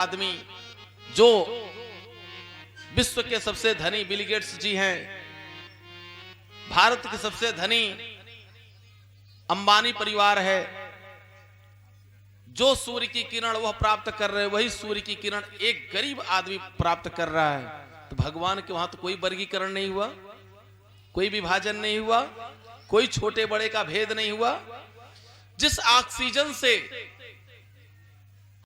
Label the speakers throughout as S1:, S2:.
S1: आदमी जो विश्व के सबसे धनी बिल गेट्स जी हैं, भारत के सबसे धनी अंबानी परिवार है, जो सूर्य की किरण वह प्राप्त कर रहे, वही सूर्य की किरण एक गरीब आदमी प्राप्त कर रहा है। तो भगवान के वहां तो कोई वर्गीकरण नहीं हुआ, कोई विभाजन नहीं हुआ, कोई छोटे बड़े का भेद नहीं हुआ। जिस ऑक्सीजन से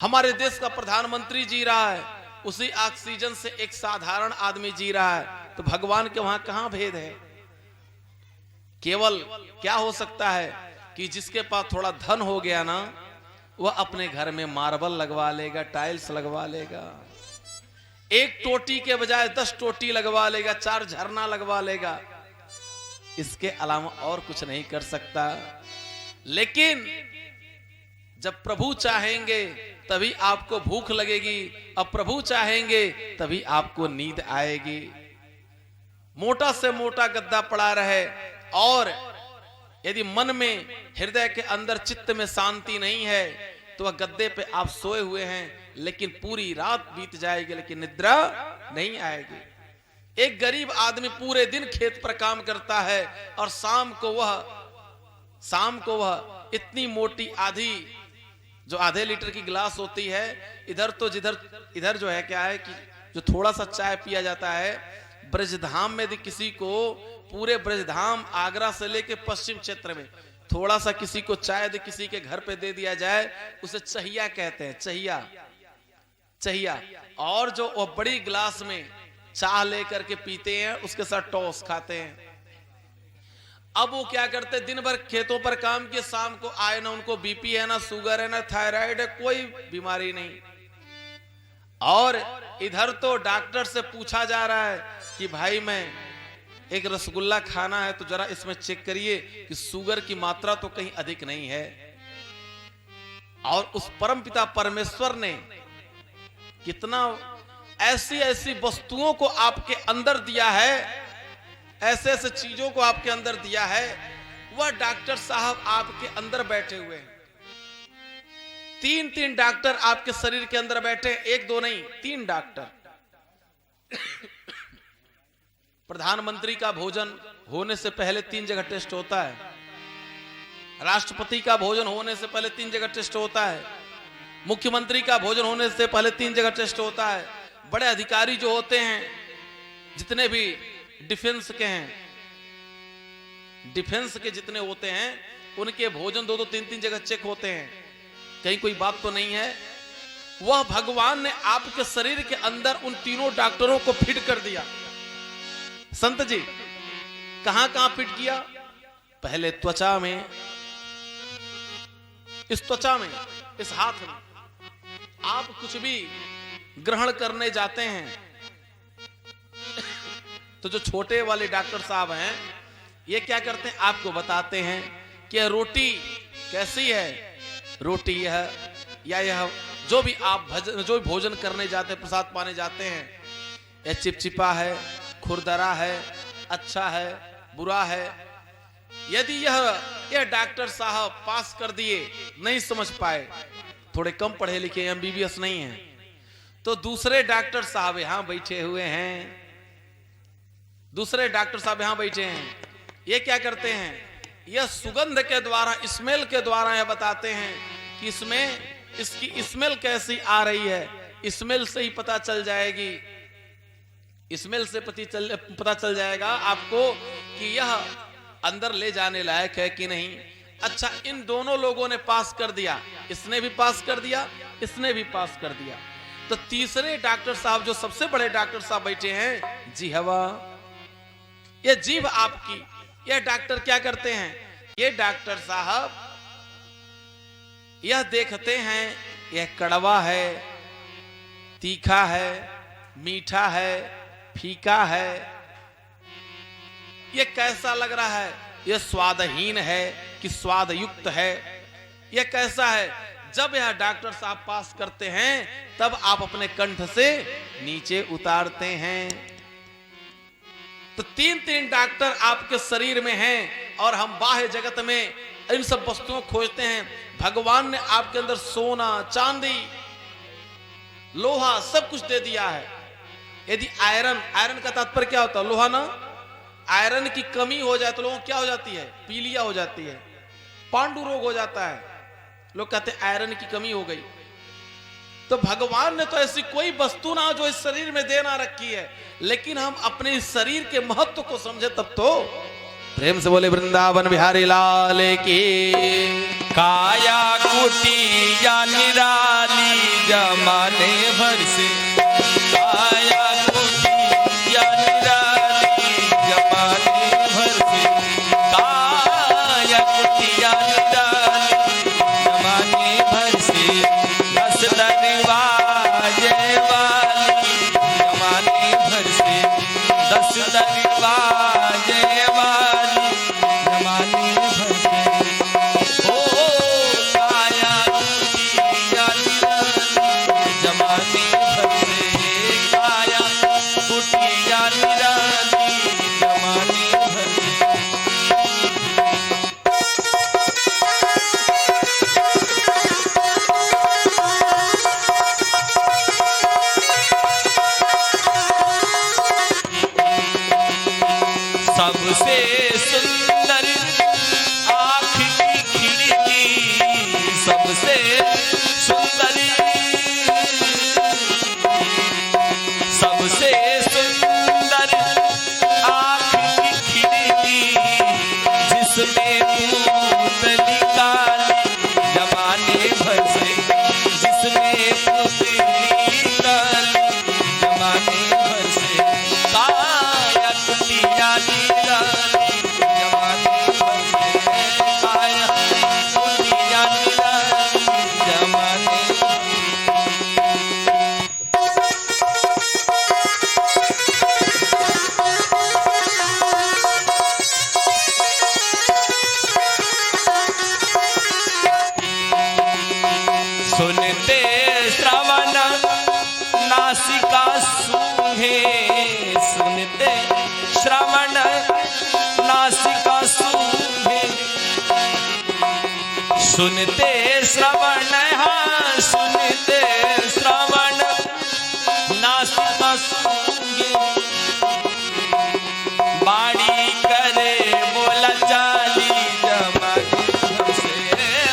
S1: हमारे देश का प्रधानमंत्री जी रहा है, उसी ऑक्सीजन से एक साधारण आदमी जी रहा है। तो भगवान के वहां कहां भेद है? केवल क्या हो सकता है कि जिसके पास थोड़ा धन हो गया ना, वह अपने घर में मार्बल लगवा लेगा, टाइल्स लगवा लेगा, एक टोटी के बजाय 10 टोटी लगवा लेगा, 4 झरना लगवा लेगा। इसके अलावा और कुछ नहीं कर सकता। लेकिन जब प्रभु चाहेंगे तभी आपको भूख लगेगी, अब प्रभु चाहेंगे तभी आपको नींद आएगी। मोटा से मोटा गद्दा पड़ा रहे और यदि मन में, हृदय के अंदर, चित्त में शांति नहीं है तो वह गद्दे पे आप सोए हुए हैं, लेकिन पूरी रात बीत जाएगी लेकिन निद्रा नहीं आएगी। एक गरीब आदमी पूरे दिन खेत पर काम करता है और शाम को वह इतनी मोटी जो आधे लीटर की गिलास होती है, इधर जो है क्या है कि जो थोड़ा सा चाय पिया जाता है, ब्रजधाम में यदि किसी को, पूरे ब्रजधाम आगरा से लेके पश्चिम क्षेत्र में थोड़ा सा किसी को चाय यदि किसी के घर पे दे दिया जाए, उसे चहिया कहते हैं, चहिया। और जो वो बड़ी गिलास में चाय लेकर के पीते हैं, उसके साथ टॉस खाते हैं। अब वो क्या करते, दिन भर खेतों पर काम किए, शाम को आए, ना उनको बीपी है, ना शुगर है, ना थायराइड है, कोई बीमारी नहीं। और इधर तो डॉक्टर से पूछा जा रहा है कि भाई मैं एक रसगुल्ला खाना है तो जरा इसमें चेक करिए कि शुगर की मात्रा तो कहीं अधिक नहीं है। और उस परमपिता परमेश्वर ने कितना ऐसी वस्तुओं को आपके अंदर दिया है, ऐसे चीजों को आपके अंदर दिया है। वह डॉक्टर साहब आपके अंदर बैठे हुए हैं, 3 डॉक्टर आपके शरीर के अंदर बैठे, 1-2 नहीं, 3 डॉक्टर। प्रधानमंत्री का भोजन होने से पहले 3 जगह टेस्ट होता है, राष्ट्रपति का भोजन होने से पहले 3 जगह टेस्ट होता है, मुख्यमंत्री का भोजन होने से पहले 3 जगह टेस्ट होता है। बड़े अधिकारी जो होते हैं, जितने भी डिफेंस के हैं, डिफेंस के जितने होते हैं, उनके भोजन 2-2, 3-3 जगह चेक होते हैं। कहीं कोई बात तो नहीं है? वह भगवान ने आपके शरीर के अंदर उन तीनों डॉक्टरों को फिट कर दिया। संत जी कहां फिट किया? पहले त्वचा में, इस त्वचा में, इस हाथ में। आप कुछ भी ग्रहण करने जाते हैं तो जो छोटे वाले डॉक्टर साहब हैं, ये क्या करते हैं, आपको बताते हैं कि रोटी कैसी है, रोटी यह जो भी आप जो भी भोजन करने जाते हैं, प्रसाद पाने जाते हैं, यह चिपचिपा है, खुरदरा है, अच्छा है, बुरा है। यदि यह डॉक्टर साहब पास कर दिए, नहीं समझ पाए, थोड़े कम पढ़े लिखे, MBBS नहीं है, तो दूसरे डॉक्टर साहब यहां बैठे हुए हैं, ये क्या करते हैं, यह सुगंध के द्वारा, स्मेल के द्वारा यह बताते हैं कि इसमें इसकी स्मेल कैसी आ रही है। स्मेल से ही पता चल जाएगी, स्मेल से पता चल जाएगा आपको कि यह अंदर ले जाने लायक है कि नहीं। अच्छा, इन दोनों लोगों ने पास कर दिया, इसने भी पास कर दिया, इसने भी पास कर दिया। तो तीसरे डॉक्टर साहब, जो सबसे बड़े डॉक्टर साहब बैठे हैं, जिह्वा, ये जीभ आपकी, यह डॉक्टर क्या करते हैं, ये डॉक्टर साहब यह देखते हैं, यह कड़वा है, तीखा है, मीठा है, फीका है, यह कैसा लग रहा है, यह स्वादहीन है कि स्वाद युक्त है, यह कैसा है। जब यह डॉक्टर साहब पास करते हैं, तब आप अपने कंठ से नीचे उतारते हैं। तो 3 डॉक्टर आपके शरीर में हैं और हम बाह्य जगत में इन सब वस्तुओं खोजते हैं। भगवान ने आपके अंदर सोना, चांदी, लोहा सब कुछ दे दिया है। यदि आयरन, आयरन का तात्पर्य क्या होता है? लोहा ना, आयरन की कमी हो जाए तो लोगों को क्या हो जाती है? पीलिया हो जाती है, पांडु रोग हो जाता है। लोग कहते हैं आयरन की कमी हो गई। तो भगवान ने तो ऐसी कोई वस्तु ना जो इस शरीर में दे ना रखी है, लेकिन हम अपने इस शरीर के महत्व को समझे तब तो। प्रेम से बोले वृंदावन बिहारी लाल की।
S2: काया कुटिया निराली जमाने भर से, काया कुटिया निराली जमाने भर से, काया कुटिया निराली जमाने भर से, दस दरवाजे वाली जमाने भर से, दस दरवाजे वाली जमाने भर से। ओ काया कुटिया निराली जमाने भर से, काया कुटिया निराली जमाने भर से। सबसे सुंदर आँख की खिड़की, सबसे सुंदर, सबसे सुंदर आँख की खिड़की, जिसमें पुतली काली जमाने भर से, जिसमें पुतली काली जमाने भर से, काया कुटिया निराली जमाने भर से, काया कुटिया निराली जमाने भर से। सुनते श्रवण नासिका सूंघे, सुनते श्रवण नासिका सूंघे, सुनते श्रवण, हाँ सुनते श्रवण नासिका सूंघे, बाड़ी करे बोला चाली जमाने भर से,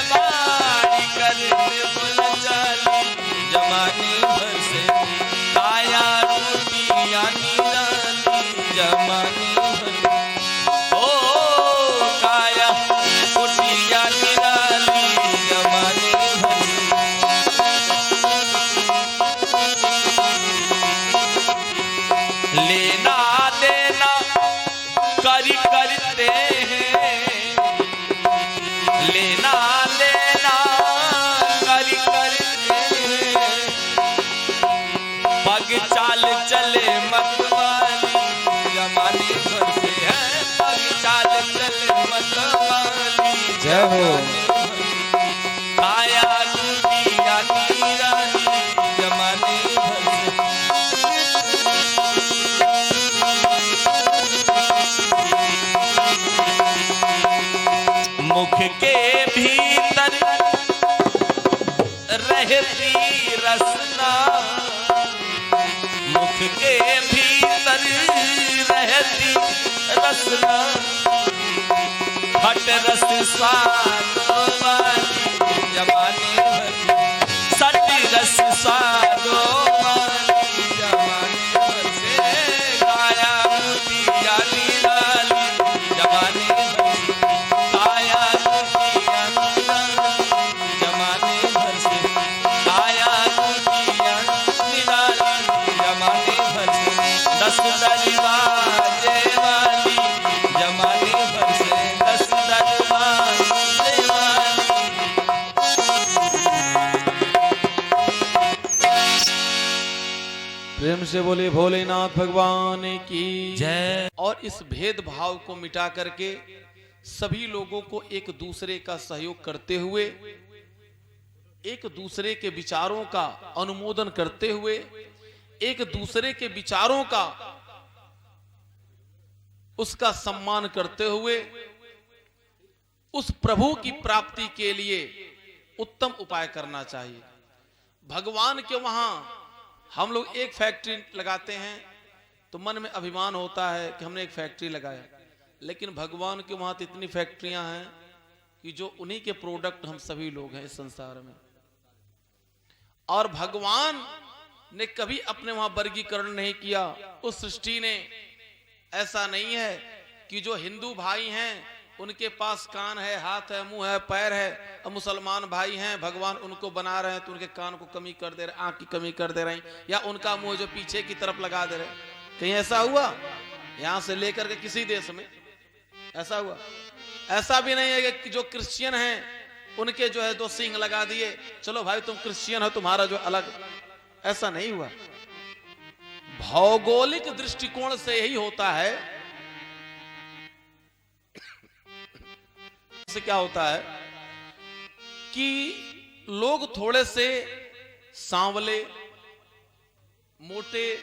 S2: बाड़ी करे बोला चाली जमाने भर से, काया कुटिया निराली जमाने भर से। ओ काया कुटिया निराली जमाने भर से। लेना देना करी करते हैं, लेना देना करी करते हैं, पग चाल चले मतवाली जमाने भर से है, पग चाल चले मतवाली
S3: जय हो।
S2: जमाने भर से। काया कुटिया निराली जमाने भर से। मुख के भीतर रहती रसना, मुख के भीतर रहती रसना, खट रस स्वाद वाली जमाने भर से, सट रस स्वाद वाली जमाने भर से, काया कुटिया निराली जमाने भर से, काया कुटिया निराली जमाने भर से, काया कुटिया निराली जमाने भर से, दस दरवाजे वाली जमाने भर से, दस दरवाजे वाली।
S1: प्रेम से बोले भोलेनाथ भगवान की
S2: जय।
S1: और इस भेदभाव को मिटा करके सभी लोगों को एक दूसरे का सहयोग करते हुए, एक दूसरे के विचारों का अनुमोदन करते हुए, एक दूसरे के विचारों का उसका सम्मान करते हुए उस प्रभु की प्राप्ति के लिए उत्तम उपाय करना चाहिए। भगवान के वहां हम लोग एक फैक्ट्री लगाते हैं तो मन में अभिमान होता है कि हमने एक फैक्ट्री लगाया, लेकिन भगवान के वहां तो इतनी फैक्ट्रियां हैं कि जो उन्हीं के प्रोडक्ट हम सभी लोग हैं इस संसार में। और भगवान ने कभी अपने वहां वर्गीकरण नहीं किया। उस सृष्टि ने ऐसा नहीं है कि जो हिंदू भाई हैं उनके पास कान है, हाथ है, मुंह है, पैर है, और मुसलमान भाई हैं भगवान उनको बना रहे हैं तो उनके कान को कमी कर दे रहे, आंख की कमी कर दे रहे हैं, या उनका मुंह जो पीछे की तरफ लगा दे रहे। कहीं ऐसा हुआ? यहां से लेकर के किसी देश में ऐसा हुआ? ऐसा भी नहीं है कि जो क्रिश्चियन हैं उनके जो है 2 सींग लगा दिए, चलो भाई तुम क्रिश्चियन हो तुम्हारा जो अलग, ऐसा नहीं हुआ। भौगोलिक दृष्टिकोण से यही होता है। से क्या होता है कि लोग थोड़े से सांवले, मोटे,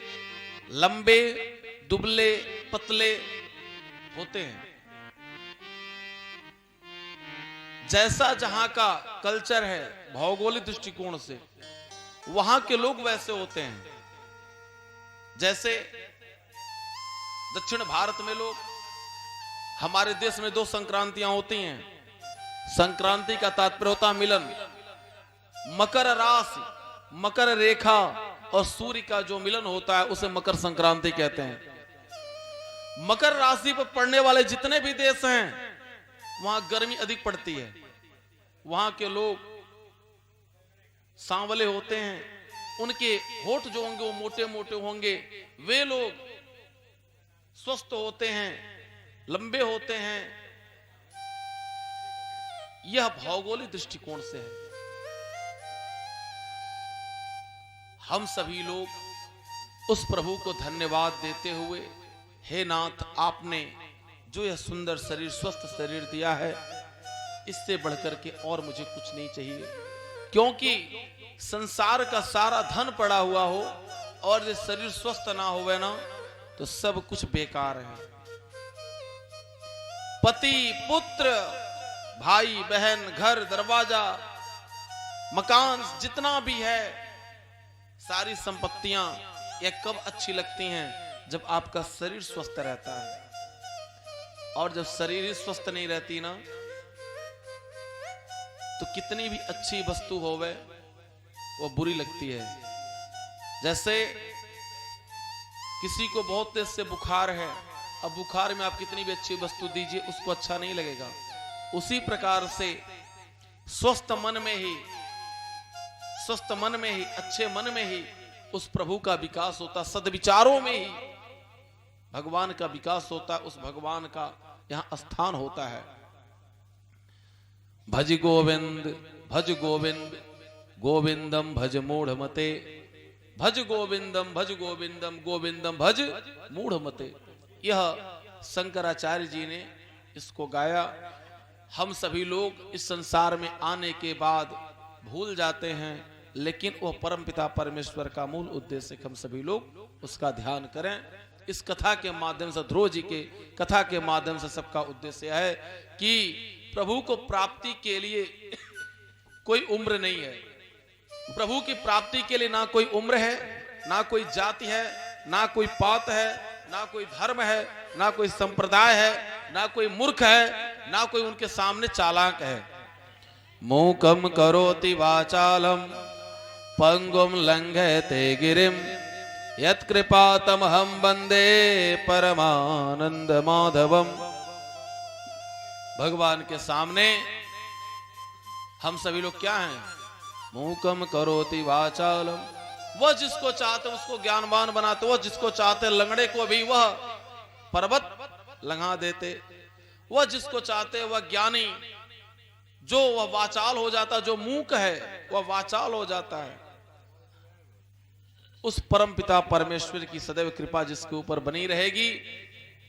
S1: लंबे, दुबले, पतले होते हैं। जैसा जहां का कल्चर है भौगोलिक दृष्टिकोण से वहां के लोग वैसे होते हैं। जैसे दक्षिण भारत में लोग, हमारे देश में 2 संक्रांतियां होती हैं। संक्रांति का तात्पर्य होता है मिलन। मकर राशि, मकर रेखा और सूर्य का जो मिलन होता है उसे मकर संक्रांति कहते हैं। मकर राशि पर पड़ने वाले जितने भी देश हैं वहां गर्मी अधिक पड़ती है। वहां के लोग सांवले होते हैं, उनके होठ जो होंगे वो मोटे मोटे होंगे, वे लोग स्वस्थ होते हैं, लंबे होते हैं। यह भौगोलिक दृष्टिकोण से है। हम सभी लोग उस प्रभु को धन्यवाद देते हुए, हे नाथ आपने जो यह सुंदर शरीर, स्वस्थ शरीर दिया है, इससे बढ़कर के और मुझे कुछ नहीं चाहिए। क्योंकि संसार का सारा धन पड़ा हुआ हो और ये शरीर स्वस्थ ना होवे ना तो सब कुछ बेकार है। पति, पुत्र, भाई, बहन, घर, दरवाजा, मकान जितना भी है, सारी संपत्तियां ये कब अच्छी लगती हैं? जब आपका शरीर स्वस्थ रहता है। और जब शरीर ही स्वस्थ नहीं रहती ना तो कितनी भी अच्छी वस्तु होवे वो बुरी लगती है। जैसे किसी को बहुत तेज से बुखार है, अब बुखार में आप कितनी भी अच्छी वस्तु दीजिए उसको अच्छा नहीं लगेगा। उसी प्रकार से स्वस्थ मन में ही, अच्छे मन में ही उस प्रभु का विकास होता, सद्विचारों में ही भगवान का विकास होता, उस भगवान का यहां स्थान होता है। भज गोविंद, भज गोविंद, गोविंदम भज मूढ़मते, भज गोविंदम, भज गोविंदम, गोविंदम भज मूढ़मते। यह शंकराचार्य जी ने इसको गाया। हम सभी लोग इस संसार में आने के बाद भूल जाते हैं, लेकिन वह परमपिता परमेश्वर का मूल उद्देश्य हम सभी लोग उसका ध्यान करें। इस कथा के माध्यम से, ध्रुव जी के कथा के माध्यम से सबका उद्देश्य है कि प्रभु को प्राप्ति के लिए कोई उम्र नहीं है। प्रभु की प्राप्ति के लिए ना कोई उम्र है, ना कोई जाति है, ना कोई पात है, ना कोई धर्म है, ना कोई संप्रदाय है, ना कोई मूर्ख है, ना कोई उनके सामने चालाक है। मूकम करोति वाचालम पंगुम लंघयते गिरिम यत्कृपातमहं वंदे परमानंद माधवम। भगवान के सामने हम सभी लोग क्या हैं? मूकम करोति वाचालम। वह जिसको चाहते उसको ज्ञानवान बनाते, वह जिसको चाहते लंगड़े को भी वह पर्वत लंघा देते, वह जिसको चाहते वह ज्ञानी, जो वह वाचाल हो जाता, जो मूक है वह वाचाल हो जाता है। उस परम पिता परमेश्वर की सदैव कृपा जिसके ऊपर बनी रहेगी।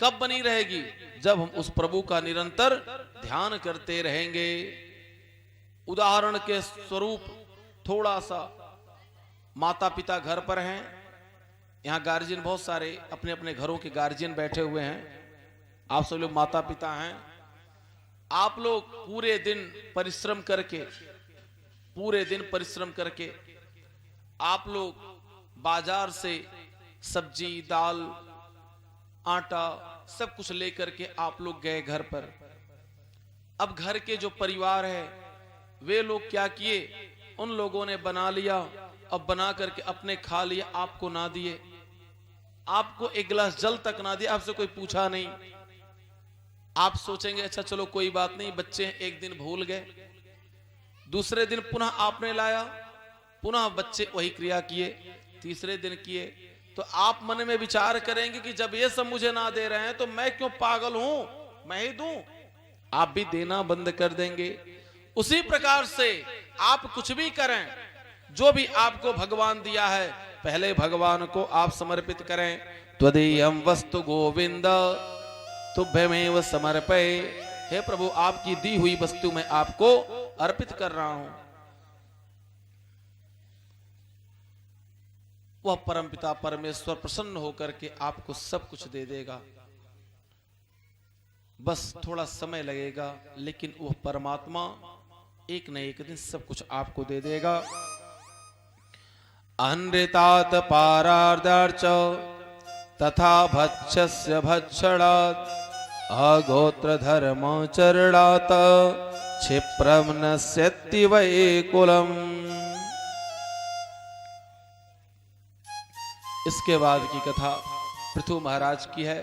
S1: कब बनी रहेगी? जब हम उस प्रभु का निरंतर ध्यान करते रहेंगे। उदाहरण के स्वरूप थोड़ा सा, माता पिता घर पर हैं, यहाँ गार्जियन बहुत सारे अपने अपने घरों के गार्जियन बैठे हुए हैं। आप सब लोग माता पिता हैं। आप लोग पूरे दिन परिश्रम करके आप लोग बाजार से सब्जी, दाल, आटा सब कुछ लेकर के आप लोग गए घर पर। अब घर के जो परिवार है वे लोग क्या किए, उन लोगों ने बना लिया, अब बना करके अपने खा लिया, आपको ना दिए, आपको एक गिलास जल तक ना दिया, आपसे कोई पूछा नहीं। आप सोचेंगे अच्छा चलो कोई बात नहीं, बच्चे एक दिन भूल गए, दूसरे दिन पुनः आपने लाया, पुनः बच्चे वही क्रिया किए, तीसरे दिन किए, तो आप मन में विचार करेंगे कि जब ये सब मुझे ना दे रहे हैं तो मैं क्यों पागल हूं, मैं ही दूं। आप भी देना बंद कर देंगे। उसी प्रकार से आप कुछ भी करें, जो भी आपको भगवान दिया है पहले भगवान को आप समर्पित करें। त्वदीयं वस्तु गोविंद तुभ्यमेव समर्पये, हे प्रभु आपकी दी हुई वस्तु मैं आपको अर्पित कर रहा हूं। वह परमपिता परमेश्वर प्रसन्न होकर के आपको सब कुछ दे देगा। बस थोड़ा समय लगेगा, लेकिन वह परमात्मा एक न एक दिन सब कुछ आपको दे देगा। अनृतात पारार्दार्च तथा भक्षस्य भक्षणात् अगोत्र धर्माचरणात् क्षिप्रं नश्यति वै कुलम्। इसके बाद की कथा पृथु महाराज की है।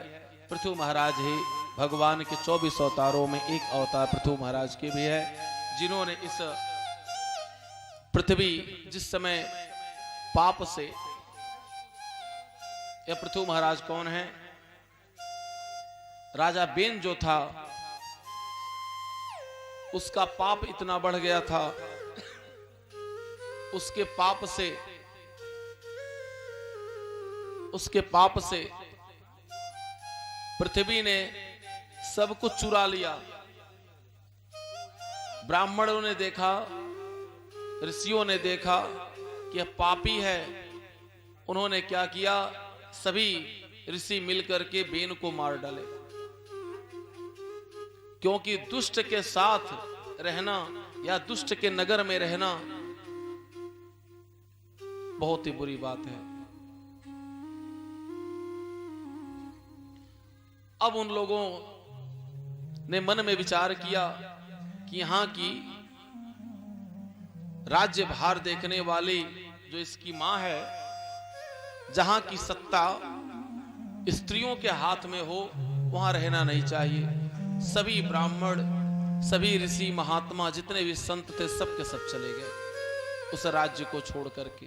S1: पृथु महाराज ही भगवान के 24 अवतारों में एक अवतार पृथु महाराज के भी है, जिन्होंने इस पृथ्वी जिस समय पाप से, यह पृथु महाराज कौन है, राजा बेन जो था उसका पाप इतना बढ़ गया था, उसके पाप से पृथ्वी ने सब कुछ चुरा लिया। ब्राह्मणों ने देखा, ऋषियों ने देखा कि यह पापी है, उन्होंने क्या किया, सभी ऋषि मिलकर के बेन को मार डाले, क्योंकि दुष्ट के साथ रहना या दुष्ट के नगर में रहना बहुत ही बुरी बात है। अब उन लोगों ने मन में विचार किया कि यहां की राज्य भार देखने वाली जो इसकी मां है, जहां की सत्ता स्त्रियों के हाथ में हो वहां रहना नहीं चाहिए। सभी ब्राह्मण, सभी ऋषि महात्मा जितने भी संत थे सब के सब चले गए उस राज्य को छोड़ करके।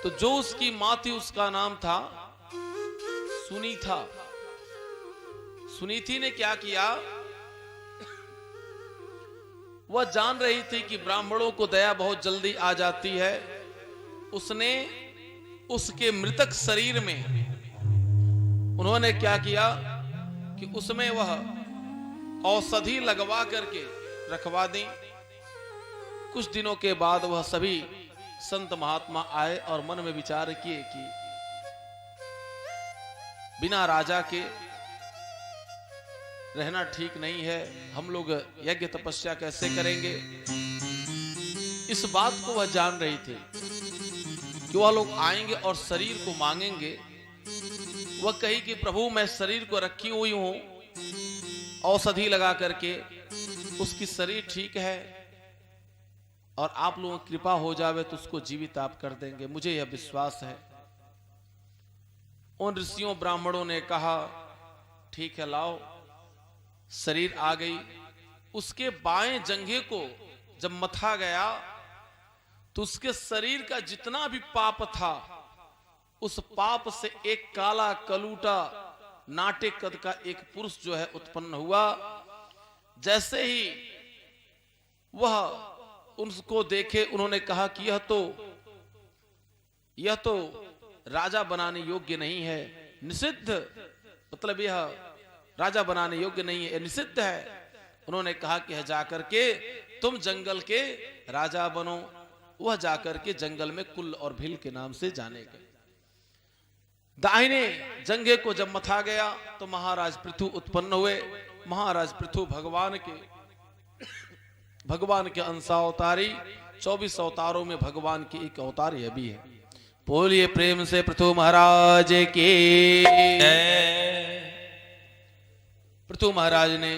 S1: तो जो उसकी मां थी उसका नाम था सुनीता। सुनीति ने क्या किया, वह जान रही थी कि ब्राह्मणों को दया बहुत जल्दी आ जाती है। उसने उसके मृतक शरीर में उन्होंने क्या किया कि उसमें वह औषधि लगवा करके रखवा दी। कुछ दिनों के बाद वह सभी संत महात्मा आए और मन में विचार किए कि बिना राजा के रहना ठीक नहीं है, हम लोग यज्ञ तपस्या कैसे करेंगे। इस बात को वह जान रही थी कि वह लोग आएंगे और शरीर को मांगेंगे। वह कही कि प्रभु मैं शरीर को रखी हुई हूं औषधि लगा करके, उसकी शरीर ठीक है और आप लोगों की कृपा हो जावे तो उसको जीवित आप कर देंगे, मुझे यह विश्वास है। उन ऋषियों ब्राह्मणों ने कहा ठीक है लाओ। शरीर आ गई। उसके बाएं जंघे को जब मथा गया तो उसके शरीर का जितना भी पाप था उस पाप से एक काला कलूटा नाटे कद का एक पुरुष जो है उत्पन्न हुआ। जैसे ही वह उनको देखे उन्होंने कहा कि यह तो राजा बनाने योग्य नहीं है, निषिद्ध, मतलब यह राजा बनाने योग्य नहीं है, निषिद्ध है। उन्होंने कहा कि जाकर के तुम जंगल के राजा बनो। वह जाकर के जंगल में कुल और भील के नाम से जाने गए। दाहिने जंघे को जब मथा गया तो महाराज पृथु उत्पन्न हुए। महाराज पृथु भगवान के अंशावतारी, 24 अवतारों में भगवान के एक अवतार यह भी है। बोलिए प्रेम से पृथु महाराज के। पृथु महाराज ने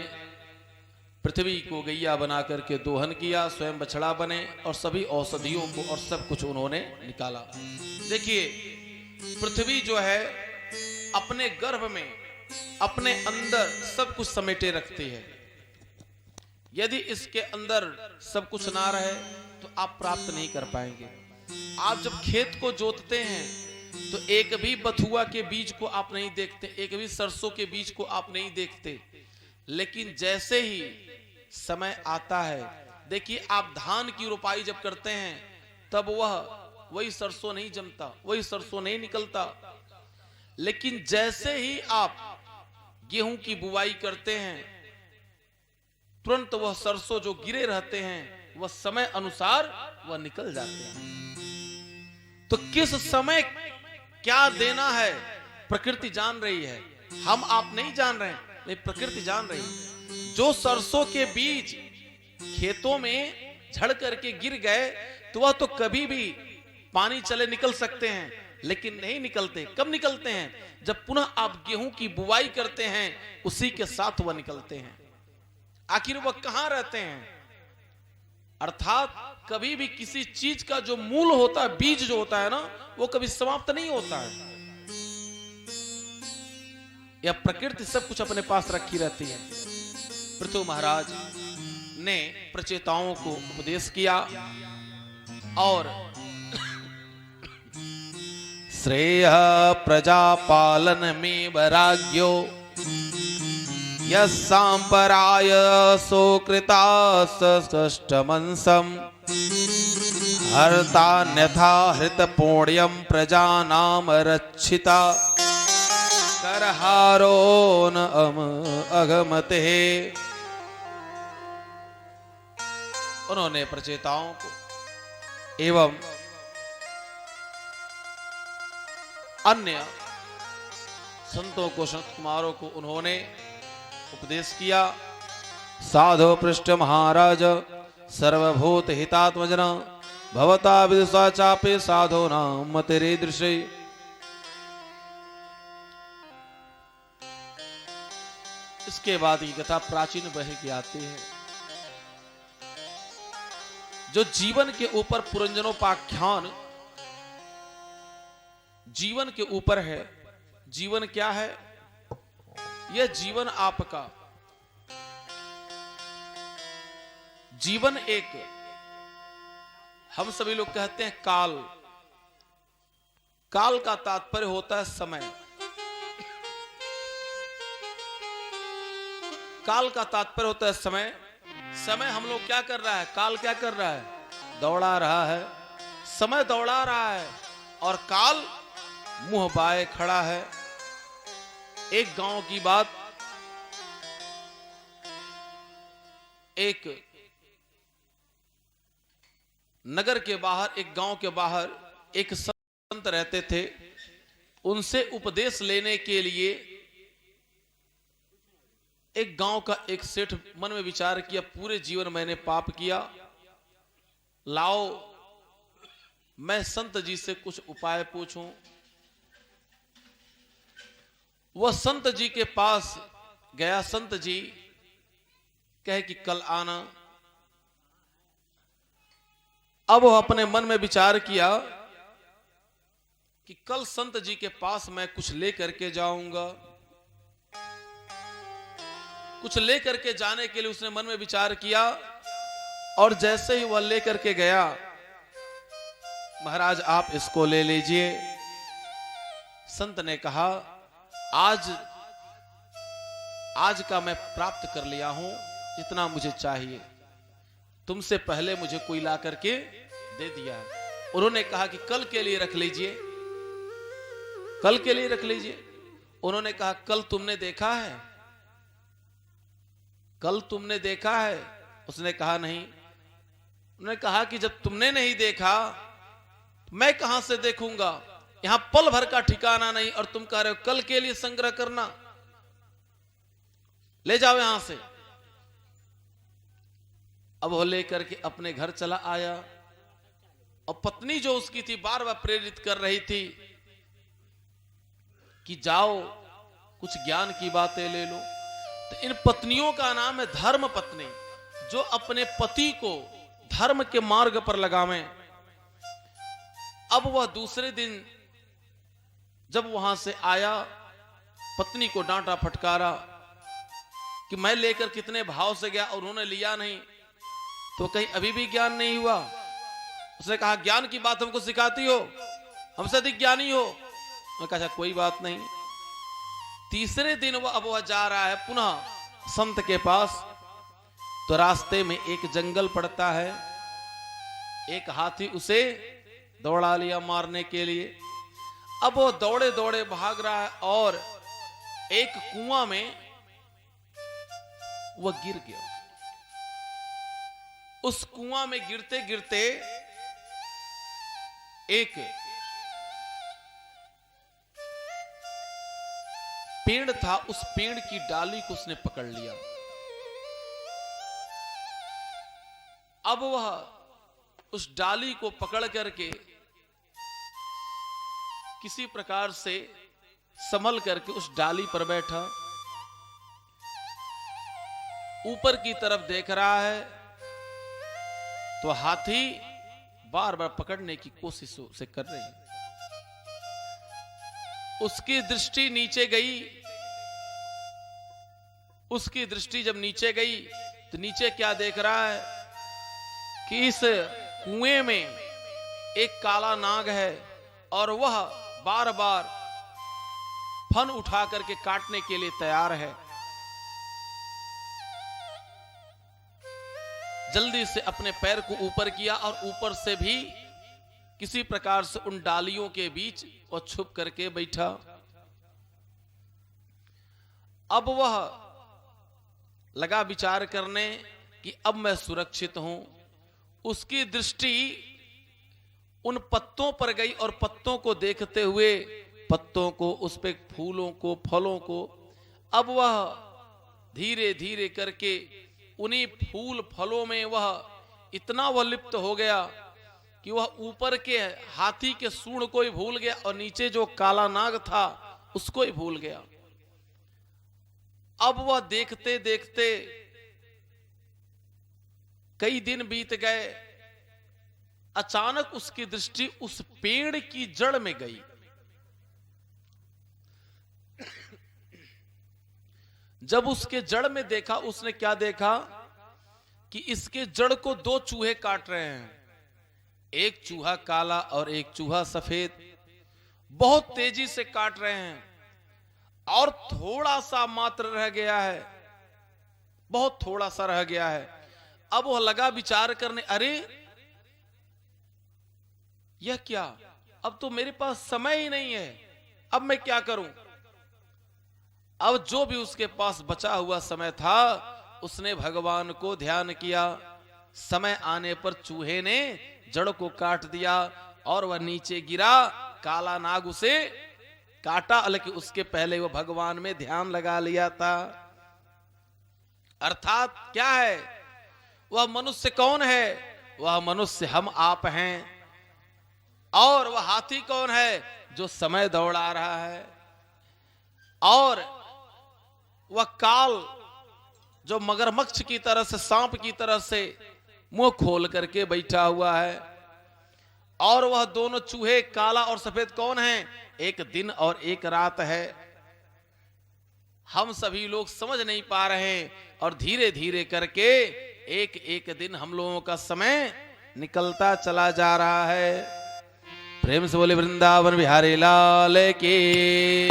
S1: पृथ्वी को गैया बना करके दोहन किया, स्वयं बछड़ा बने और सभी औषधियों को और सब कुछ उन्होंने निकाला। देखिए पृथ्वी जो है अपने गर्भ में अपने अंदर सब कुछ समेटे रखती है। यदि इसके अंदर सब कुछ ना रहे तो आप प्राप्त नहीं कर पाएंगे। आप जब खेत को जोतते हैं तो एक भी बथुआ के बीज को आप नहीं देखते, एक भी सरसों के बीज को आप नहीं देखते। लेकिन जैसे ही समय आता है, देखिए आप धान की रोपाई जब करते हैं तब वही सरसों नहीं जमता, वही सरसों नहीं निकलता। लेकिन जैसे ही आप गेहूं की बुवाई करते हैं तुरंत वह सरसों जो गिरे रहते हैं वह समय अनुसार वह निकल जाते हैं। तो किस समय क्या देना है प्रकृति जान रही है, हम आप नहीं जान रहे हैं, लेकिन प्रकृति जान रही है। जो सरसों के बीज खेतों में झड़ करके गिर गए तो वह तो कभी भी पानी चले निकल सकते हैं, लेकिन नहीं निकलते। कब निकलते हैं? जब पुनः आप गेहूं की बुवाई करते हैं उसी के साथ वह निकलते हैं। आखिर वह कहां रहते हैं? अर्थात कभी भी किसी चीज का जो मूल होता है, बीज जो होता है ना, वो कभी समाप्त नहीं होता है। यह प्रकृति सब कुछ अपने पास रखी रहती है। पृथु महाराज ने प्रचेताओं को उपदेश किया और श्रेय प्रजा पालन में वैराग्यो यस्सांपराय सोकृता सष्टमंसम हर्तान्यथा हृत पुण्यम प्रजानाम रक्षिता करहारो न अगमते। उन्होंने प्रचेताओं को एवं अन्य संतों को, संत कुमारों को उन्होंने उपदेश किया। साधो पृष्ठ महाराज सर्वभूत हितात्मजना भवता विदुषा चापे साधो नाम मतेरे दृश्य। इसके बाद की कथा प्राचीन बह की आती है। जो जीवन के ऊपर पुरंजनोपाख्यान जीवन के ऊपर है। जीवन क्या है? यह जीवन आपका जीवन एक, हम सभी लोग कहते हैं काल। काल का तात्पर्य होता है समय। काल का तात्पर्य होता है समय। समय हम लोग क्या कर रहा है? काल क्या कर रहा है? दौड़ा रहा है। समय दौड़ा रहा है और काल मुंह बाए खड़ा है। एक गांव की बात, एक नगर के बाहर, एक गांव के बाहर एक संत रहते थे। उनसे उपदेश लेने के लिए एक गांव का एक सेठ मन में विचार किया, पूरे जीवन मैंने पाप किया, लाओ मैं संत जी से कुछ उपाय पूछूं। वह संत जी के पास गया। संत जी कहे कि कल आना। अब वो अपने मन में विचार किया कि कल संत जी के पास मैं कुछ लेकर के जाऊंगा। कुछ लेकर के जाने के लिए उसने मन में विचार किया और जैसे ही वह लेकर के गया, महाराज आप इसको ले लीजिए। संत ने कहा आज का मैं प्राप्त कर लिया हूं जितना मुझे चाहिए, तुमसे पहले मुझे कोई ला करके दे दिया है। उन्होंने कहा कि कल के लिए रख लीजिए, कल के लिए रख लीजिए। उन्होंने कहा कल तुमने देखा है? कल तुमने देखा है? उसने कहा नहीं। उन्होंने कहा कि जब तुमने नहीं देखा मैं कहां से देखूंगा? यहां पल भर का ठिकाना नहीं और तुम कह रहे हो कल के लिए संग्रह करना। ले जाओ यहां से। अब वो लेकर के अपने घर चला आया और पत्नी जो उसकी थी बार बार प्रेरित कर रही थी कि जाओ कुछ ज्ञान की बातें ले लो। तो इन पत्नियों का नाम है धर्म पत्नी, जो अपने पति को धर्म के मार्ग पर लगावें। अब वह दूसरे दिन जब वहां से आया, पत्नी को डांटा फटकारा कि मैं लेकर कितने भाव से गया और उन्होंने लिया नहीं, तो कहीं अभी भी ज्ञान नहीं हुआ? उसने कहा ज्ञान की बात हमको सिखाती हो, हमसे अधिक ज्ञानी हो। मैं कहा कोई बात नहीं। तीसरे दिन वह जा रहा है पुनः संत के पास, तो रास्ते में एक जंगल पड़ता है, एक हाथी उसे दौड़ा लिया मारने के लिए। अब वो दौड़े दौड़े भाग रहा है और एक कुआं में वह गिर गया। उस कुआं में गिरते गिरते एक पेड़ था, उस पेड़ की डाली को उसने पकड़ लिया। अब वह उस डाली को पकड़ करके किसी प्रकार से संभल करके उस डाली पर बैठा, ऊपर की तरफ देख रहा है तो हाथी बार बार पकड़ने की कोशिश उसे कर रही है। उसकी दृष्टि नीचे गई। उसकी दृष्टि जब नीचे गई तो नीचे क्या देख रहा है कि इस कुएं में एक काला नाग है और वह बार बार फन उठा करके काटने के लिए तैयार है। जल्दी से अपने पैर को ऊपर किया और ऊपर से भी किसी प्रकार से उन डालियों के बीच वह छुप करके बैठा। अब वह लगा विचार करने कि अब मैं सुरक्षित हूं। उसकी दृष्टि उन पत्तों पर गई और पत्तों को देखते हुए, पत्तों को, उस पे फूलों को, फलों को, अब वह धीरे धीरे करके उन्हीं फूल फलों में वह इतना वह लिप्त हो गया कि वह ऊपर के हाथी के सूंड को ही भूल गया और नीचे जो काला नाग था उसको ही भूल गया। अब वह देखते देखते कई दिन बीत गए। अचानक उसकी दृष्टि उस पेड़ की जड़ में गई। जब उसके जड़ में देखा, उसने क्या देखा कि इसके जड़ को दो चूहे काट रहे हैं, एक चूहा काला और एक चूहा सफेद, बहुत तेजी से काट रहे हैं और थोड़ा सा मात्र रह गया है, बहुत थोड़ा सा रह गया है। अब वह लगा विचार करने, अरे यह क्या, अब तो मेरे पास समय ही नहीं है, अब मैं क्या करूं। अब जो भी उसके पास बचा हुआ समय था उसने भगवान को ध्यान किया। समय आने पर चूहे ने जड़ को काट दिया और वह नीचे गिरा। काला नाग उसे काटा, हालांकि उसके पहले वह भगवान में ध्यान लगा लिया था। अर्थात क्या है, वह मनुष्य कौन है? वह मनुष्य हम आप हैं। और वह हाथी कौन है? जो समय दौड़ा रहा है। और वह काल जो मगरमच्छ की तरह से, सांप की तरह से मुंह खोल करके बैठा हुआ है। और वह दोनों चूहे काला और सफेद कौन हैं? एक दिन और एक रात है। हम सभी लोग समझ नहीं पा रहे हैं और धीरे धीरे करके एक एक दिन हम लोगों का समय निकलता चला जा रहा है। प्रेम से बोले वृंदावन बिहारी लाल की।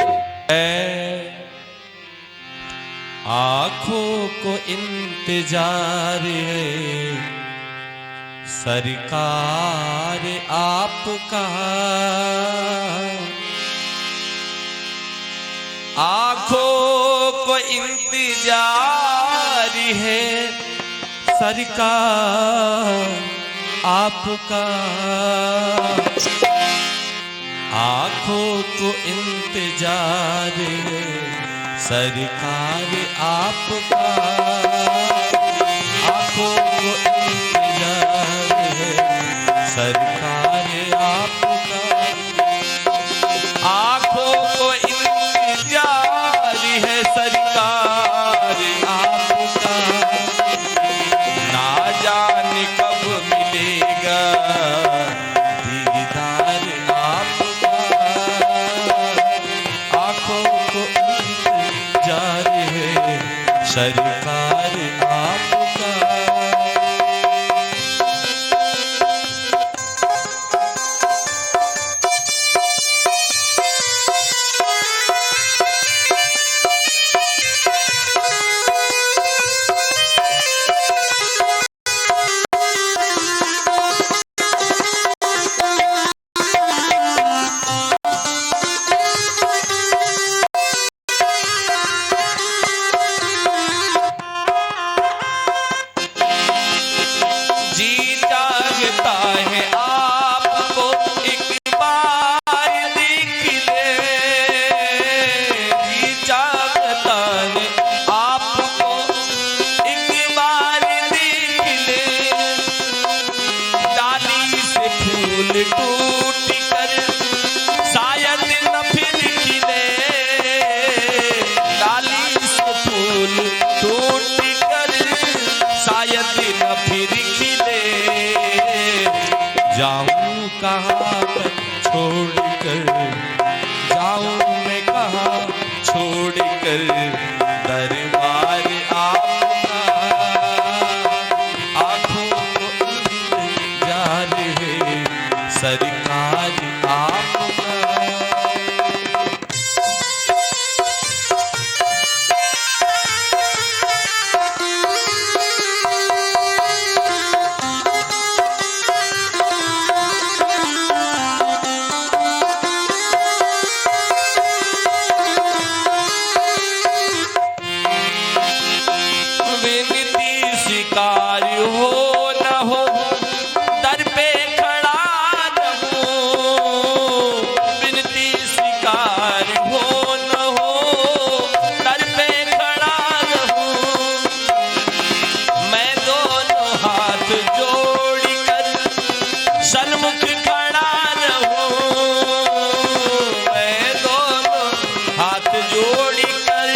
S2: आंखों को इंतजार है सरकार आपका, आंखों को इंतजार है सरकार आपका, आंखों को इंतजार है सरकार आपका, आंखों को इंतजार है सरकार आंखों को इंतजार है सरकार आपका, ना जाने कब मिलेगा दीदार आपका। आंखों को इंतजार है सरकार आपका। टूट कर शायद न फिर खिले, डाली से फूल टूट कर शायद न फिर खिले। जाऊं कहाँ मैं छोड़ कर, जाऊं मैं कहाँ छोड़ कर दरबार आपका। आंखों को इंतजार है सरकार आपका। विनती शिकार हो न हो दर पे खड़ा रहूं, विनती शिकार हो न हो दर पे खड़ा रहूं। मैं दोनों हाथ जोड़ कर सन्मुख खड़ा रहूं, मैं दोनों हाथ जोड़ कर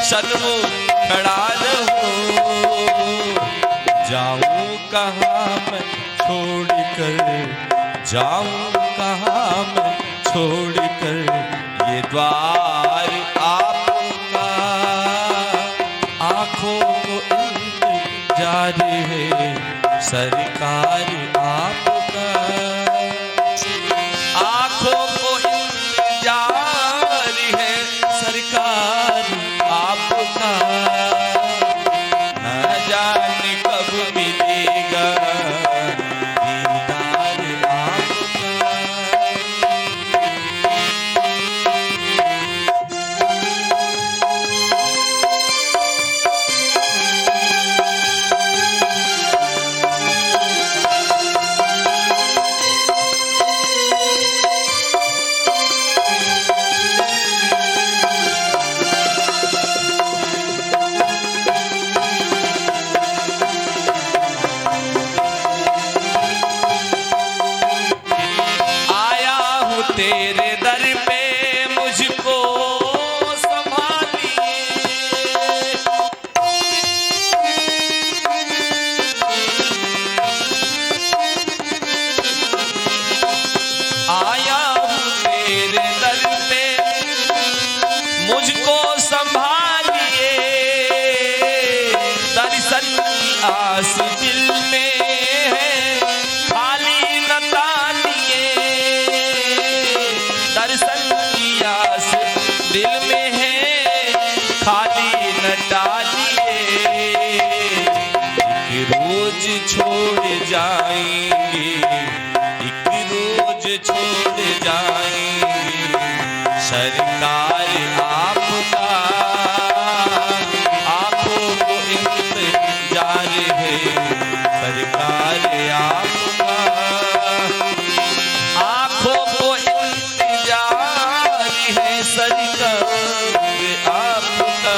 S2: सन्मुख खड़ा रहूं। जाऊं कहाँ मैं छोड़ कर, जाऊं कहाँ मैं छोड़ कर ये द्वार आपका। आंखों को इंतजार है सरकार आपका। आंखों को इंतजार है सरकार आपका। न जाने कब मिलेगा दीदार आपका। तेरे दर पे मुझको संभालिए, आया हूँ तेरे दर पे मुझको संभालिए। दर्शन की आस दिल में है खाली न तानिए, दर्शन की आस दिल में है खाली न डालिए। एक रोज छोड़ जाएंगे, एक रोज छोड़ जाएंगे सरकार आपका। आंखों को इंतजार है सरकार आपका। आंखों को इंतजार है सरकार आपका।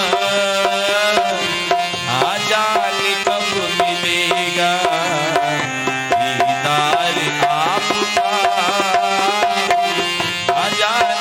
S2: आ जाने कब मिलेगा दीदार आपका। आ जाने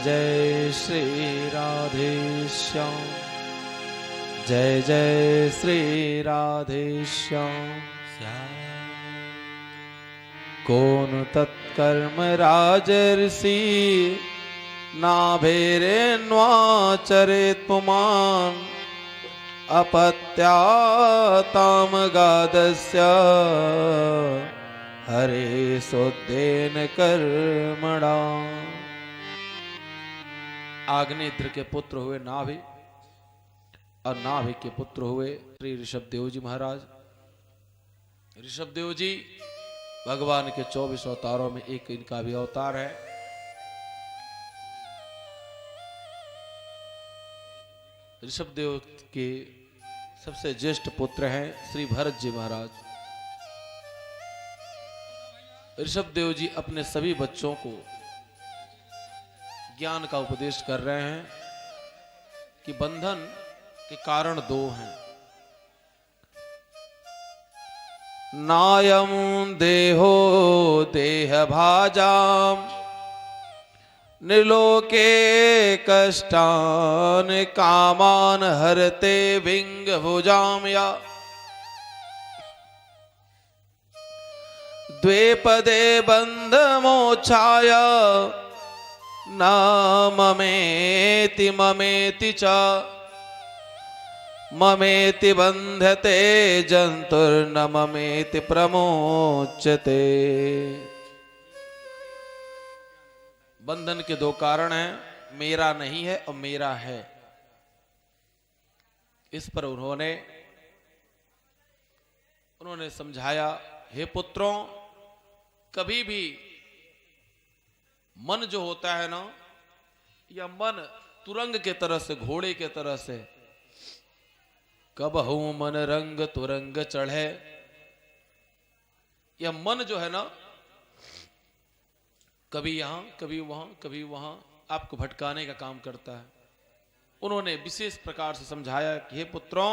S1: जय श्री राधे श्याम, जय जय श्री राधे श्याम। कौन तत्कर्म राजर्षि नाभेरे न्वाचरेत् पुमान् अपत्याताम गादस्य हरे सोद्देन कर्मणा। आग्नेत्र के पुत्र हुए नाभि और नाभि के पुत्र हुए श्री ऋषभदेव जी महाराज। ऋषभदेव जी भगवान के 24 अवतारों में एक इनका भी अवतार है। ऋषभदेव के सबसे ज्येष्ठ पुत्र हैं श्री भरत जी महाराज। ऋषभदेव जी अपने सभी बच्चों को ज्ञान का उपदेश कर रहे हैं कि बंधन के कारण दो हैं। नायम देहो देह भाजाम निर्लोके कष्टान कामान हरते विंग भुजाम या द्वेपदे बंध मोक्षाय न ममेति ममेति च ममेति बंधते जंतुर्न ममेति प्रमोच्यते। बंधन के दो कारण हैं, मेरा नहीं है और मेरा है। इस पर उन्होंने समझाया, हे पुत्रों, कभी भी मन जो होता है ना, या मन तुरंग के तरह से, घोड़े के तरह से, कब हूं मन रंग तुरंग चढ़े, यह मन जो है ना, कभी यहां कभी वहां कभी वहां आपको भटकाने का काम करता है। उन्होंने विशेष प्रकार से समझाया कि हे पुत्रों,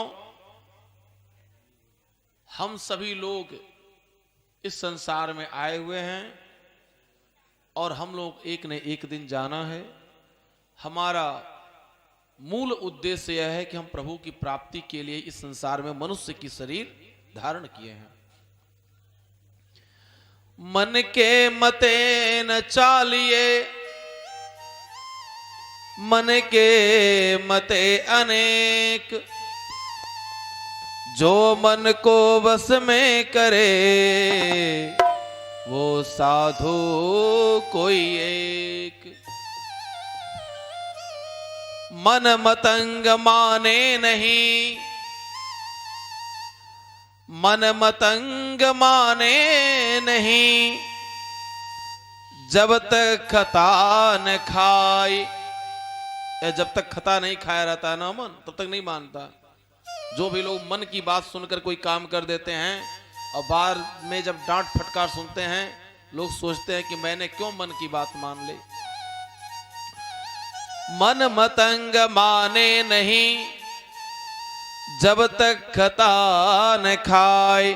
S1: हम सभी लोग इस संसार में आए हुए हैं और हम लोग एक न एक दिन जाना है। हमारा मूल उद्देश्य यह है कि हम प्रभु की प्राप्ति के लिए इस संसार में मनुष्य की शरीर धारण किए हैं। मन के मते न चालिए, मन के मते अनेक, जो मन को बस में करे वो साधु कोई एक। मन मतंग माने नहीं, मन मतंग माने नहीं, जब तक खता न खाए। जब तक खता नहीं खाया रहता है ना मन, तब तक नहीं मानता। जो भी लोग मन की बात सुनकर कोई काम कर देते हैं और बाद में जब डांट फटकार सुनते हैं, लोग सोचते हैं कि मैंने क्यों मन की बात मान ली। मन मतंग माने नहीं, जब तक खता न खाए,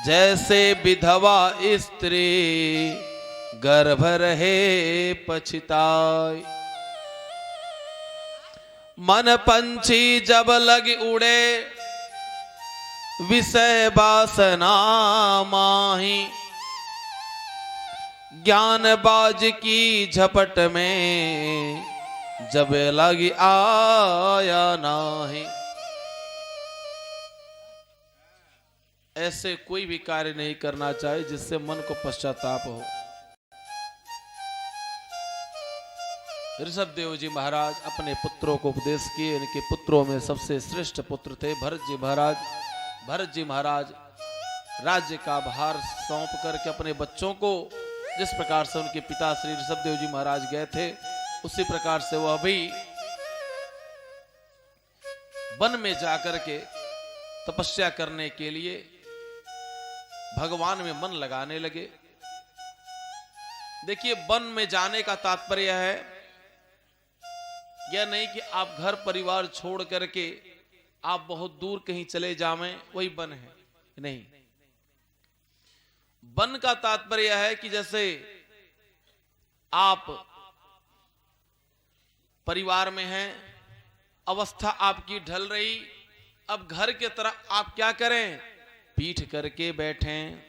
S1: जैसे विधवा स्त्री गर्भ रहे पछताए। मन पंछी जब लग उड़े, विषय वासना माही, ज्ञान बाज की झपट में जब लग आया नाही। ऐसे कोई भी कार्य नहीं करना चाहिए जिससे मन को पश्चाताप हो। ऋषभदेव जी महाराज अपने पुत्रों को उपदेश किए। इनके पुत्रों में सबसे श्रेष्ठ पुत्र थे भरत जी महाराज। भरत जी महाराज राज्य का भार सौंप करके अपने बच्चों को, जिस प्रकार से उनके पिता श्री ऋषभदेव जी महाराज गए थे, उसी प्रकार से वह भी वन में जाकर के तपस्या करने के लिए भगवान में मन लगाने लगे। देखिए, वन में जाने का तात्पर्य है यह नहीं कि आप घर परिवार छोड़ करके आप बहुत दूर कहीं चले जावें, वही वन है। नहीं, वन का तात्पर्य है कि जैसे आप परिवार में हैं, अवस्था आपकी ढल रही, अब घर के तरफ आप क्या करें, पीठ करके बैठें।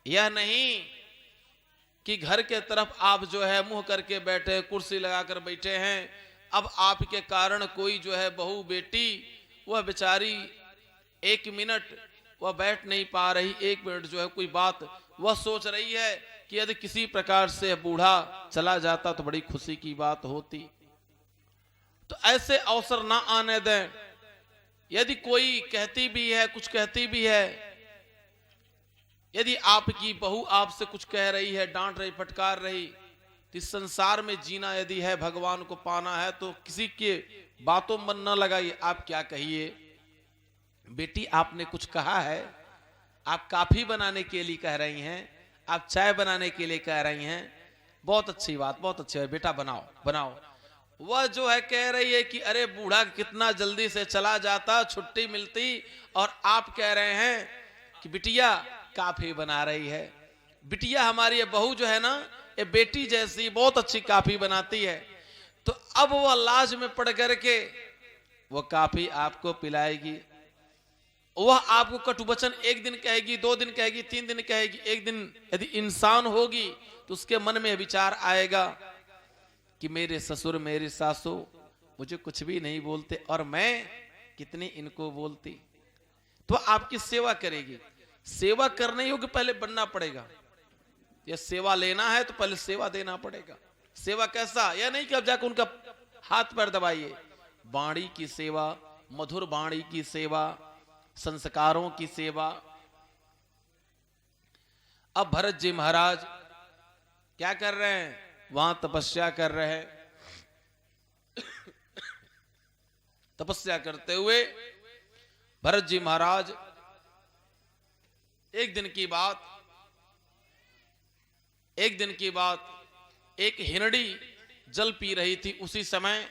S1: यह नहीं कि घर के तरफ आप जो है मुंह करके बैठे, कुर्सी लगाकर बैठे हैं। अब आपके कारण कोई जो है बहू बेटी, वह बेचारी 1 मिनट वह बैठ नहीं पा रही, 1 मिनट जो है कोई बात वह सोच रही है कि यदि किसी प्रकार से बूढ़ा चला जाता तो बड़ी खुशी की बात होती। तो ऐसे अवसर ना आने दें। यदि कोई कहती भी है, कुछ कहती भी है, यदि आपकी बहू आपसे कुछ कह रही है, डांट रही, फटकार रही, तो इस संसार में जीना यदि है, भगवान को पाना है, तो किसी के बातों मन न लगाइए। आप क्या कहिए, बेटी आपने कुछ कहा है, आप काफी बनाने के लिए कह रही हैं, आप चाय बनाने के लिए कह रही हैं, बहुत अच्छी बात, बहुत अच्छी है बेटा, बनाओ बनाओ। वह जो है कह रही है कि अरे बूढ़ा कितना जल्दी से चला जाता, छुट्टी मिलती, और आप कह रहे हैं कि बिटिया काफी बना रही है। बिटिया हमारी बहू जो है ना, ये बेटी जैसी बहुत अच्छी काफी बनाती है। तो अब वह लाज में पड़ करके वो काफी आपको पिलाएगी। वह आपको कटुवचन 1 दिन कहेगी, 2 दिन कहेगी, 3 दिन कहेगी। एक दिन यदि इंसान होगी तो उसके मन में विचार आएगा कि मेरे ससुर मेरी सासू मुझे कुछ भी नहीं बोलते और मैं कितनी इनको बोलती। तो आपकी सेवा करेगी। सेवा करने योग्य पहले बनना पड़ेगा। यह सेवा लेना है तो पहले सेवा देना पड़ेगा। सेवा कैसा, यह नहीं कि अब जाकर उनका हाथ पैर दबाइए। वाणी की सेवा, मधुर वाणी की सेवा, संस्कारों की सेवा। अब भरत जी महाराज क्या कर रहे हैं, वहां तपस्या कर रहे हैं। तपस्या करते हुए भरत जी महाराज, एक दिन की बात, एक हिरणी जल पी रही थी। उसी समय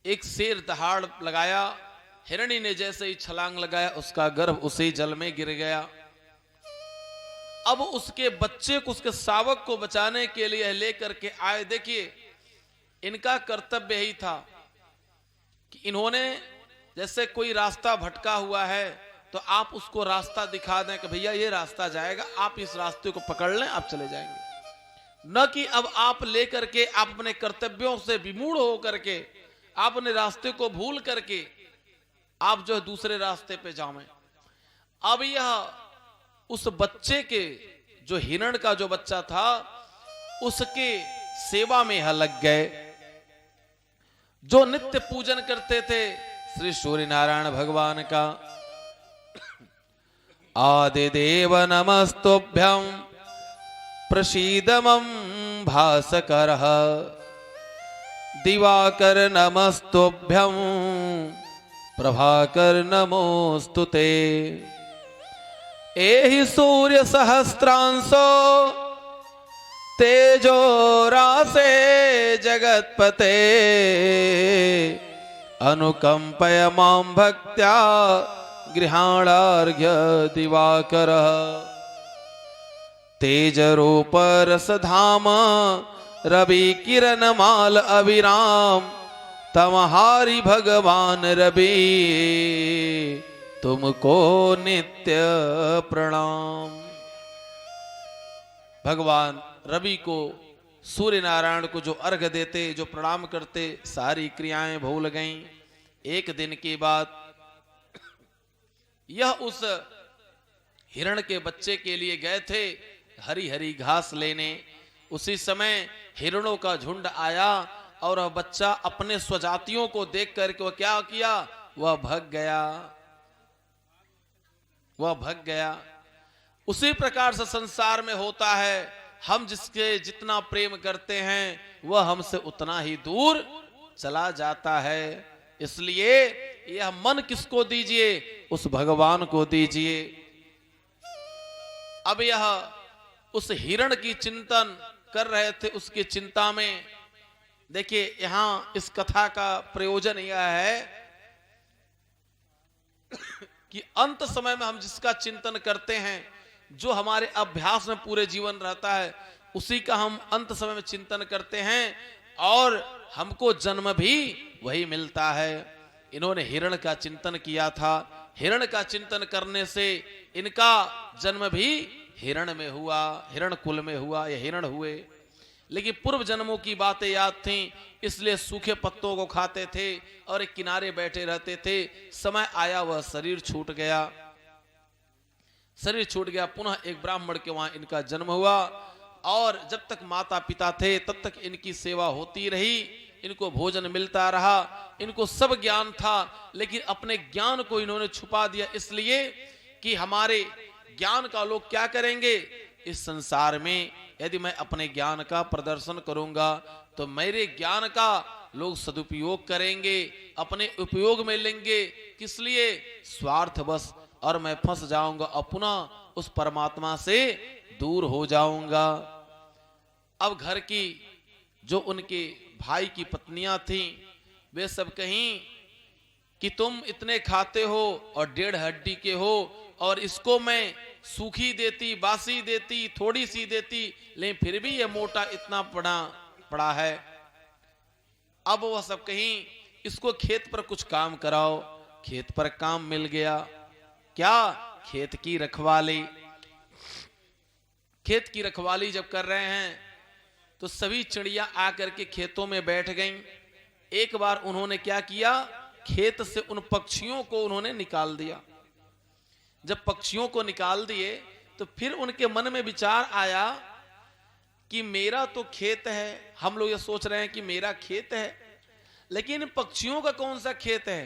S1: एक शेर दहाड़ लगाया। हिरणी ने जैसे ही छलांग लगाया, उसका गर्भ उसी जल में गिर गया। अब उसके बच्चे को, उसके शावक को बचाने के लिए लेकर के आए। देखिए, इनका कर्तव्य ही था कि इन्होंने जैसे कोई रास्ता भटका हुआ है तो आप उसको रास्ता दिखा दें कि भैया ये रास्ता जाएगा, आप इस रास्ते को पकड़ लें, आप चले जाएंगे। न कि अब आप लेकर के आप अपने कर्तव्यों से विमूढ़ हो करके, आप अपने रास्ते को भूल करके आप जो है दूसरे रास्ते पे जावें। अब यह उस बच्चे के, जो हिरण का जो बच्चा था, उसके सेवा में यह लग गए। जो नित्य पूजन करते थे श्री सूर्य नारायण भगवान का। आदिदेव नमस्तुभ्यं प्रसीद मम भास्करः, दिवाकर नमस्तुभ्यं प्रभाकर नमोस्तुते। एहि सूर्य सहस्रांशो तेजो रासे जगत्पते, अनुकंपय मां भक्त्या गृहाणार्घ्य दिवाकरः। तेज रूप रस धाम रवि किरण माल अविराम, तमहारी भगवान रवि तुमको नित्य प्रणाम। भगवान रवि को, सूर्य नारायण को जो अर्घ देते, जो प्रणाम करते, सारी क्रियाएं भूल गईं। एक दिन की बात, यह उस हिरण के बच्चे के लिए गए थे हरी हरी घास लेने। उसी समय हिरणों का झुंड आया और वह बच्चा अपने स्वजातियों को देख करके वह क्या किया, वह भाग गया। उसी प्रकार से संसार में होता है। हम जिसके जितना प्रेम करते हैं वह हमसे उतना ही दूर चला जाता है। इसलिए यह मन किसको दीजिए, उस भगवान को दीजिए। अब यह उस हिरण की चिंतन कर रहे थे। उसकी चिंता में देखिए, यहां इस कथा का प्रयोजन यह है कि अंत समय में हम जिसका चिंतन करते हैं, जो हमारे अभ्यास में पूरे जीवन रहता है, उसी का हम अंत समय में चिंतन करते हैं। और हमको जन्म भी वही मिलता है। इन्होंने हिरण का चिंतन किया था, हिरण का चिंतन करने से इनका जन्म भी हिरण में हुआ, हिरण कुल में हुआ, ये हिरण हुए। लेकिन पूर्व जन्मों की बातें याद थीं, इसलिए सूखे पत्तों को खाते थे और एक किनारे बैठे रहते थे। समय आया वह शरीर छूट गया, शरीर छूट गया, पुनः एक ब्राह्मण के वहां इनका जन्म हुआ। और जब तक माता पिता थे तब तक इनकी सेवा होती रही, इनको भोजन मिलता रहा, इनको सब ज्ञान था। लेकिन अपने ज्ञान को इन्होंने छुपा दिया, इसलिए कि हमारे ज्ञान का लोग क्या करेंगे इस संसार में। यदि मैं अपने ज्ञान का प्रदर्शन करूंगा तो मेरे ज्ञान का लोग सदुपयोग करेंगे, अपने उपयोग में लेंगे, किस लिए, स्वार्थवश, और मैं फंस जाऊंगा और पुनः उस परमात्मा से दूर हो जाऊंगा। अब घर की जो उनके भाई की पत्नियां थीं, वे सब कहीं कि तुम इतने खाते हो और 1.5 हड्डी के हो, और इसको मैं सूखी देती, बासी देती, थोड़ी सी देती, लेकिन फिर भी ये मोटा इतना पड़ा है। अब वह सब कहीं इसको खेत पर कुछ काम कराओ। खेत पर काम मिल गया, क्या, खेत की रखवाली। खेत की रखवाली जब कर रहे हैं तो सभी चिड़िया आकर के खेतों में बैठ गईं। एक बार उन्होंने क्या किया, खेत से उन पक्षियों को उन्होंने निकाल दिया। जब पक्षियों को निकाल दिए तो फिर उनके मन में विचार आया कि मेरा तो खेत है, हम लोग ये सोच रहे हैं कि मेरा खेत है, लेकिन पक्षियों का कौन सा खेत है,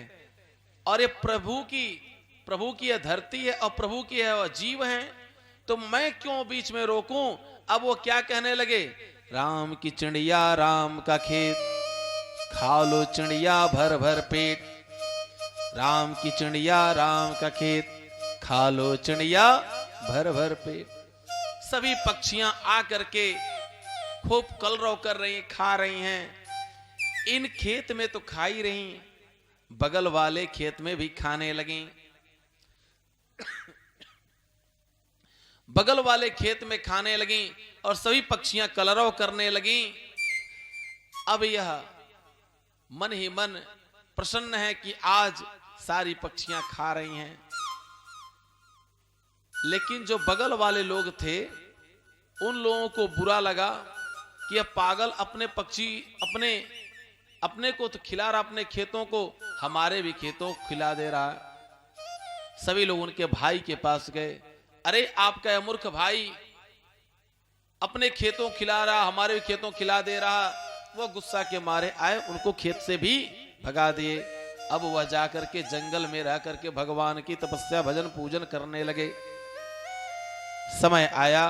S1: और ये प्रभु की यह धरती है और प्रभु की है वह जीव है, तो मैं क्यों बीच में रोकूं। अब वो क्या कहने लगे, राम की चिड़िया राम का खेत, खा लो चिड़िया भर भर पेट। राम की चिड़िया राम का खेत, खा लो चिड़िया भर भर पेट। सभी पक्षियां आकर के खूब कलरव कर रही हैं, खा रही हैं। इन खेत में तो खा ही रही, बगल वाले खेत में भी खाने लगी। बगल वाले खेत में खाने लगी और सभी पक्षियां कलरव करने लगी। अब यह मन ही मन प्रसन्न है कि आज सारी पक्षियां खा रही हैं। लेकिन जो बगल वाले लोग थे उन लोगों को बुरा लगा कि यह पागल अपने पक्षी अपने को तो खिला रहा, अपने खेतों को हमारे भी खेतों को खिला दे रहा है। सभी लोग उनके भाई के पास गए, अरे आपका यह मूर्ख भाई अपने खेतों खिला रहा, हमारे भी खेतों खिला दे रहा। वो गुस्सा के मारे आए, उनको खेत से भी भगा दिए। अब वह जाकर के जंगल में रह करके भगवान की तपस्या भजन पूजन करने लगे। समय आया,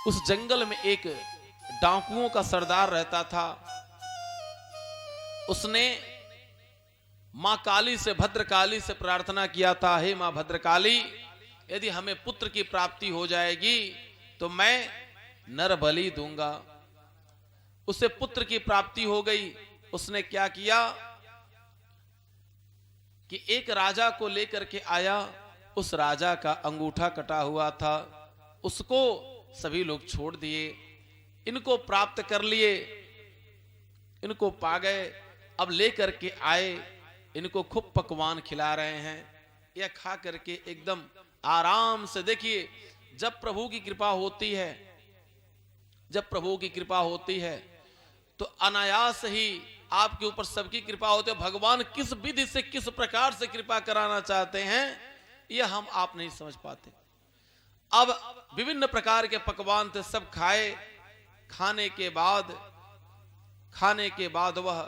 S1: उस जंगल में एक डाकुओं का सरदार रहता था। उसने मां काली से, भद्रकाली से प्रार्थना किया था, हे मां भद्रकाली, यदि हमें पुत्र की प्राप्ति हो जाएगी तो मैं नर बलि दूंगा। उसे पुत्र की प्राप्ति हो गई। उसने क्या किया कि एक राजा को लेकर के आया। उस राजा का अंगूठा कटा हुआ था, उसको सभी लोग छोड़ दिए। इनको प्राप्त कर लिए, इनको पा गए। अब लेकर के आए, इनको खूब पकवान खिला रहे हैं। यह खा करके एकदम आराम से, देखिए जब प्रभु की कृपा होती है, जब प्रभु की कृपा होती है तो अनायास ही आपके ऊपर सबकी कृपा होती है। भगवान किस विधि से, किस प्रकार से कृपा कराना चाहते हैं यह हम आप नहीं समझ पाते। अब विभिन्न प्रकार के पकवान थे, सब खाए। खाने के बाद वह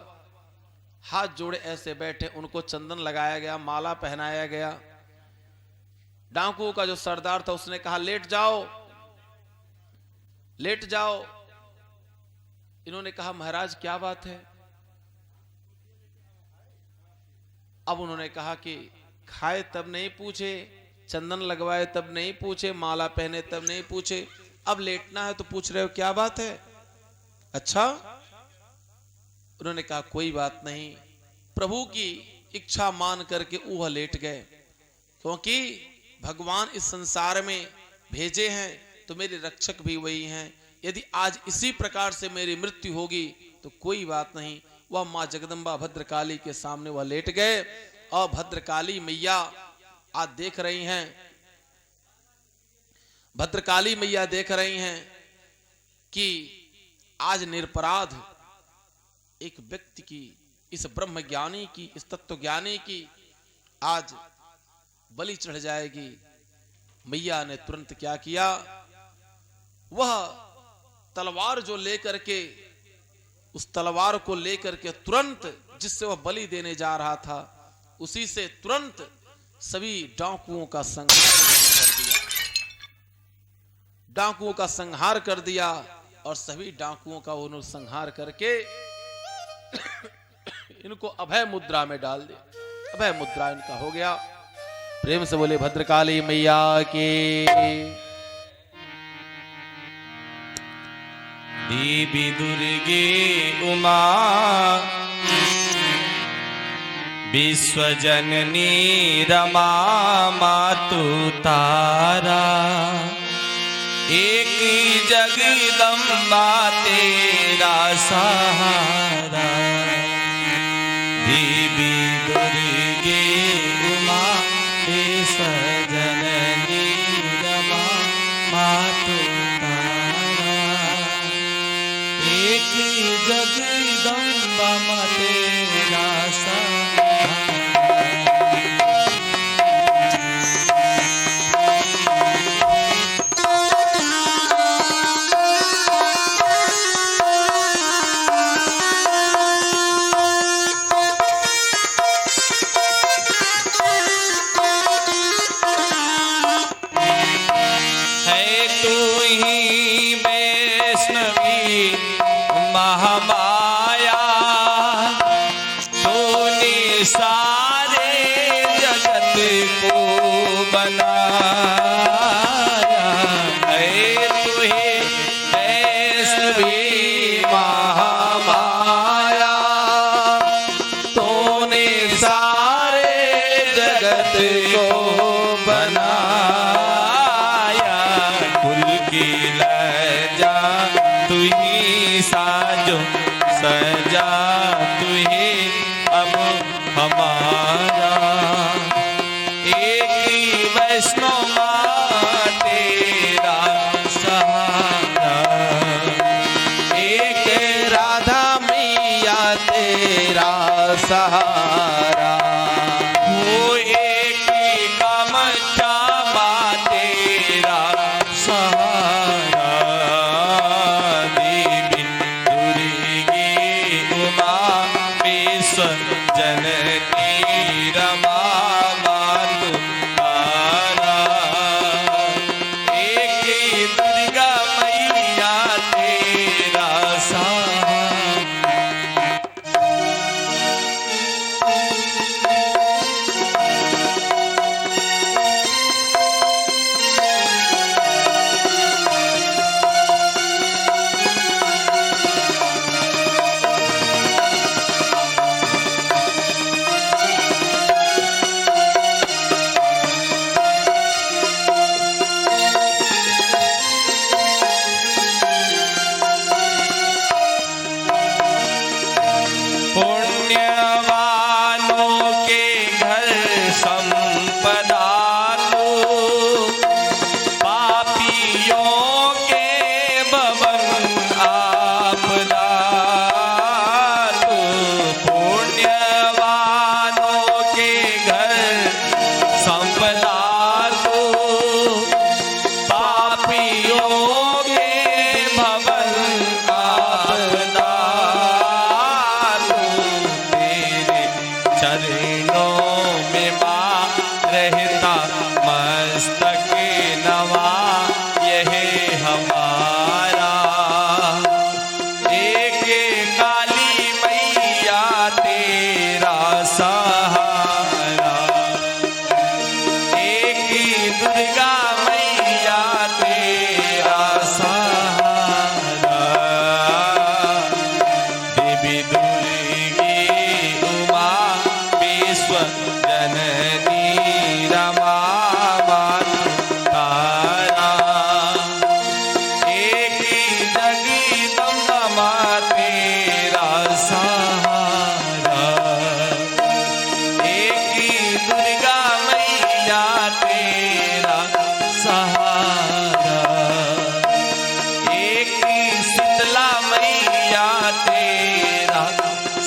S1: हाथ जोड़े ऐसे बैठे, उनको चंदन लगाया गया, माला पहनाया गया। डाकुओं का जो सरदार था उसने कहा लेट जाओ, लेट जाओ। इन्होंने कहा महाराज क्या बात है। अब उन्होंने कहा कि खाए तब नहीं पूछे, चंदन लगवाए तब नहीं पूछे, माला पहने तब नहीं पूछे, अब लेटना है तो पूछ रहे हो, क्या बात है। अच्छा, उन्होंने कहा कोई बात नहीं। प्रभु की इच्छा मान करके वह लेट गए, क्योंकि भगवान इस संसार में भेजे हैं तो मेरे रक्षक भी वही हैं। यदि आज इसी प्रकार से मेरी मृत्यु होगी तो कोई बात नहीं। वह माँ जगदम्बा भद्रकाली के सामने वह लेट गए और भद्रकाली मैया आज देख रही हैं, भद्रकाली मैया देख रही हैं कि आज निरपराध एक व्यक्ति की, इस ब्रह्म ज्ञानी की, इस तत्व ज्ञानी की आज बलि चढ़ जाएगी। मैया ने तुरंत क्या किया, वह तलवार जो लेकर के, उस तलवार को लेकर के तुरंत जिससे वह बलि देने जा रहा था उसी से तुरंत सभी डाकुओं का संहार कर दिया, डाकुओं का संहार कर दिया और सभी डाकुओं का उन्होंने संहार करके इनको अभय मुद्रा में डाल दिया। अभय मुद्रा इनका हो गया। प्रेम से बोले भद्रकाली मैया के।
S2: देवी दुर्गे उमा विश्वजननी रमा मातु तारा, एक जगदम्बा तेरा सहारा। देवी दुर्गे उमा विश्वजननी रमा मातु तारा, एक जगदम्बा तेरा सहारा। महामाया तूने सारे जगत को बनाया, है तुहे वैष्णवी महामाया तूने सारे जगत को बनाया। कुल की लज्जा तुही साजो सजा तुहे अब हमारा, एक ही वैष्णव माँ तेरा सहारा,
S1: एक राधा मैया तेरा सहारा,
S2: वो एक ही कामख्या माँ तेरा सहारा। जननी रमा मातु तारा, एक दुर्गा मैया तेरा सहारा।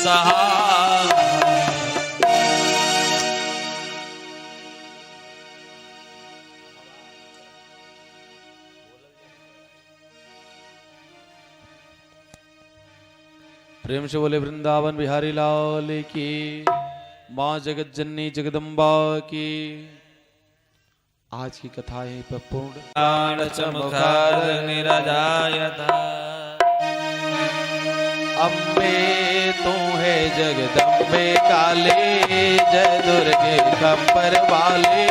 S2: सहाय।
S1: प्रेम से बोले वृंदावन बिहारी लाल की, माँ जगत जननी जगदम्बा की। आज की कथा यहीं पर पूर्ण।
S2: प्राण चमकार निरजायता,
S1: अम्बे तू है जगदम्बे काले, जय दुर्गे खप्पर वाले,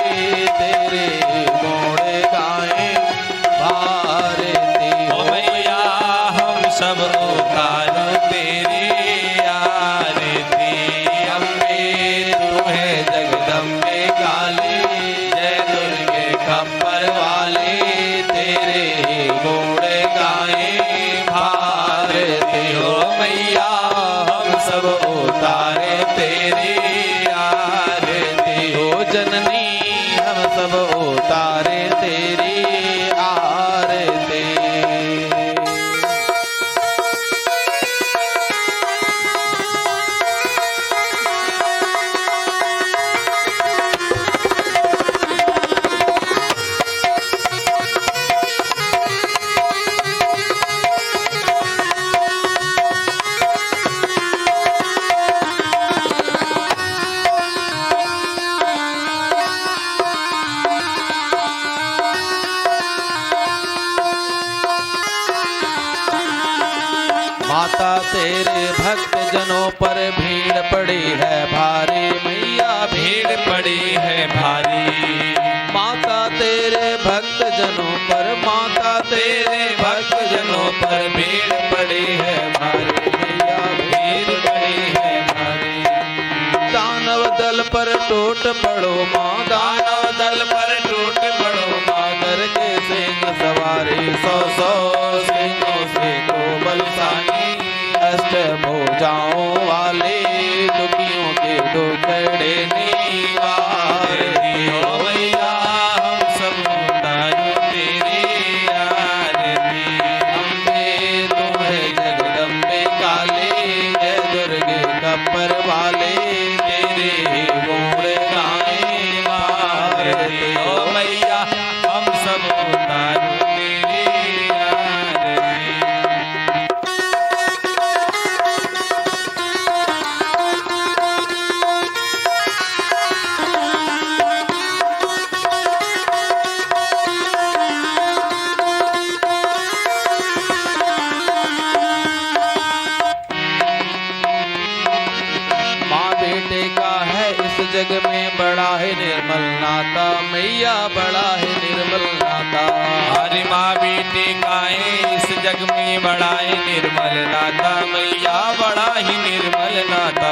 S1: तेरे गुण गाए भारती
S2: ओ मैया हम सब उतारो तेरी आरती।
S1: अम्बे तू है जगदम्बे काले, जय दुर्गे खप्पर वाले, तेरे गुण गाए भारती हो मैया, हम सब उतारे तेरी आरती हो जननी, हम सब उतारे तेरी आरती। माता तेरे भक्त जनों पर भीड़ पड़ी है भारी मैया,
S2: भीड़ पड़ी है भारी।
S1: माता तेरे भक्त जनों पर, माता तेरे भक्त जनों पर
S2: भीड़ पड़ी है भारी
S1: मैया,
S2: भीड़ पड़ी है भारी।
S1: दानव दल पर टूट पड़ो माँ,
S2: दानव दल पर टूट पड़ो माँ,
S1: करके सिंह सवारी, सौ सौ सिंहों से को बलशानी, अष्ट भुजाओं वाले, दुखियों के दुखड़े निवारती हो
S2: मैया, हम सब उतारो तेरी आरती।
S1: अम्बे तू है जगदम्बे काले, जय दुर्गे खप्पर वाले, तेरे गुण गाए भारती
S2: ओ
S1: हो
S2: मैया, हम सब उतारो तेरी आरती।
S1: माँ बेटे का है इस जग में बड़ा है निर्मल नाता, मैया बड़ा है निर्मल नाता।
S2: हरि माँ बेटे का है इस जग में बड़ा ही निर्मल नाता, मैया बड़ा ही निर्मल नाता।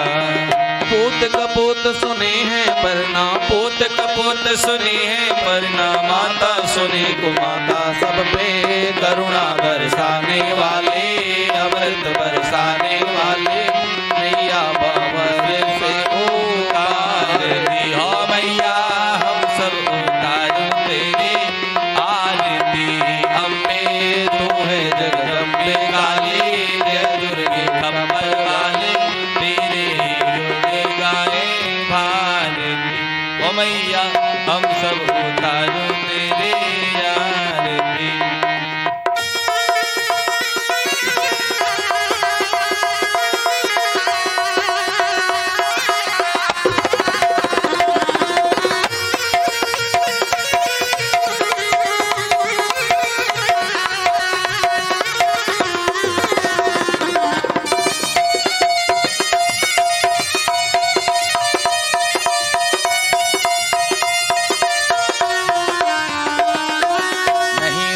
S1: पूत कपूत सुने हैं परना,
S2: पोत कपोत सुने हैं परना, माता सुने को
S1: माता सब पे करुणा बरसाने वाले, अमृत बरसाने वाले, मैया बाबर से
S2: आरती हो मैया, हम सब उतारो तेरी आरती।
S1: अम्बे तू है जगदम्बे काली, जय दुर्गे खप्पर वाले,
S2: तेरे गुण गाए भारती। ओ मैया, हम सब उतारो तेरी आरती।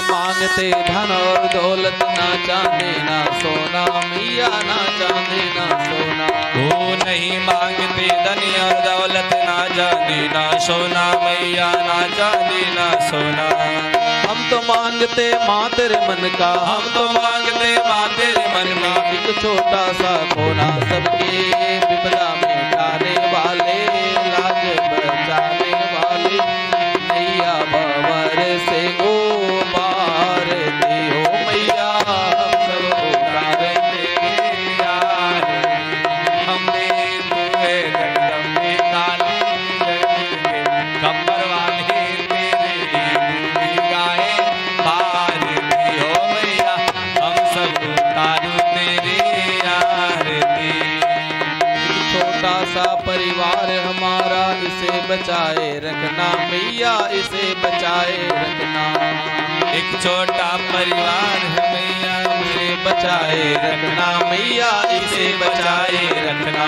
S1: मांगते धन और दौलत, ना चांदी ना सोना, मैया ना चांदी ना सोना।
S2: वो नहीं मांगते धन और दौलत, ना चांदी ना सोना, मैया ना चांदी ना सोना।
S1: हम तो मांगते माँ तेरे मन का,
S2: हम तो मांगते माँ तेरे मन का,
S1: एक छोटा सा कोना, सबके विपदा मिटाने वाले, लाज बचाने वाले, मैया बाबर से ओ भारती हो मैया, हम सब उतारे तेरे
S2: हम
S1: छोटा सा परिवार हमारा, इसे बचाए रखना मैया, इसे बचाए रखना।
S2: एक छोटा परिवार है मैया,
S1: इसे बचाए रखना मैया, इसे बचाए रखना।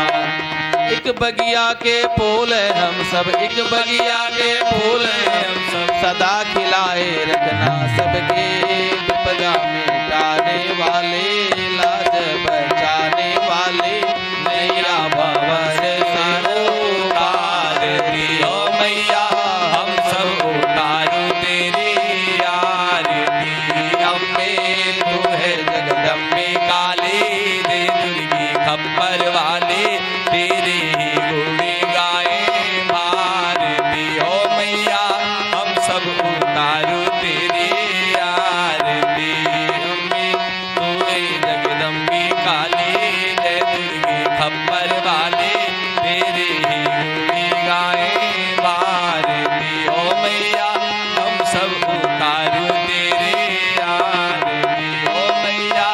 S1: एक बगिया के फूल है हम सब, एक बगिया के फूल है हम सब, सदा खिलाए रखना सबके विपदा मिटाने वाले, लाज बचाने वाले मैया भवन से उतार दियो
S2: मैया हम सब उतारू तेरी आरती।
S1: अम्बे तू है जगदम्बे
S2: काली दे दुर्गी खप्पर वाले, तेरे ही गुण गाए भारती। ओ मैया हम सब उतारू तेरी आरती। अम्बे तू है जगदम्बे काली जय दुर्गी खप्पर वाले, तेरे ही गुण गाए भारती। ओ मैया हम सब उतारू तेरी आरती। ओ मैया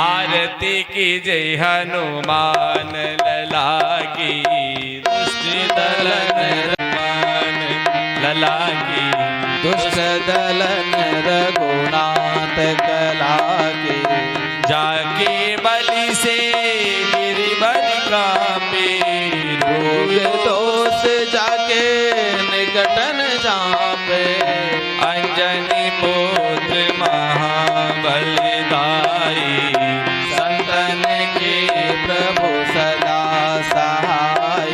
S2: आरती की जय हनुमान लला की, दुष्ट दलन हनुमान लला की,
S1: दुष्ट दलन रघुनाथ कला के,
S2: जाके बलि से गिरि बलि कांपे,
S1: रोग दोष जाके निकटन जापे,
S2: अंजनी पुत्र महाबलदाई,
S1: संतन के प्रभु सदा सहाय,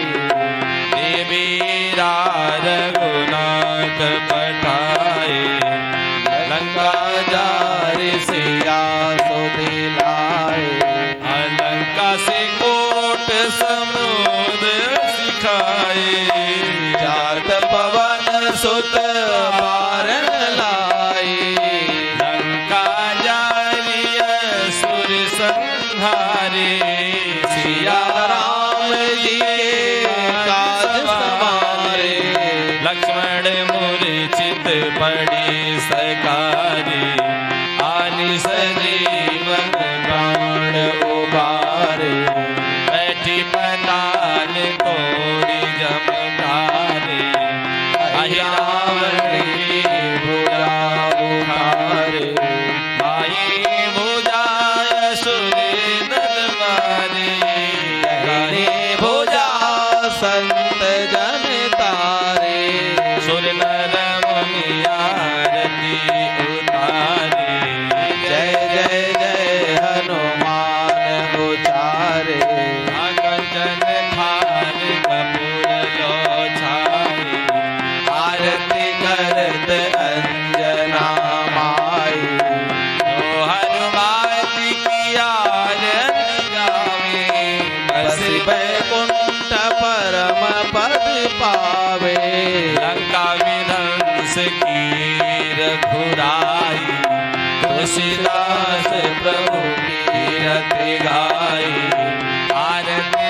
S2: देवीरा रघुनाथ पठाए,
S1: लंका जारि सिया सुदिलाए,
S2: अलंका से कोट समुद्र सिखाए,
S1: जात पवन सुत मारन लाए,
S2: लंका जारी असुर संहारे,
S1: सिया राम जी के काज सवारे,
S2: लक्ष्मण मूर्छित पड़े सकारे, आनि सजीवन
S1: प्राण उबारे,
S2: बैठी पताल तोरी जमकारे,
S1: अहि रावण की भुजा उखारे,
S2: माई भुजाय सुरेंद्र मारे,
S1: दाहिनी भुजा संत जन तारे,
S2: सुर नर मुनि आरती उतारे,
S1: जय जय जय हनुमान उचारे,
S2: कंचन थाल कपूर लो छाए,
S1: आरती करत अंजना माई,
S2: जो हनुमान की आरती गावे,
S1: बस बैकुंठ परम पद पावे,
S2: लंका विध्वंस की रघुराई,
S1: तुलसीदास प्रभु की रति गाई,
S2: आरती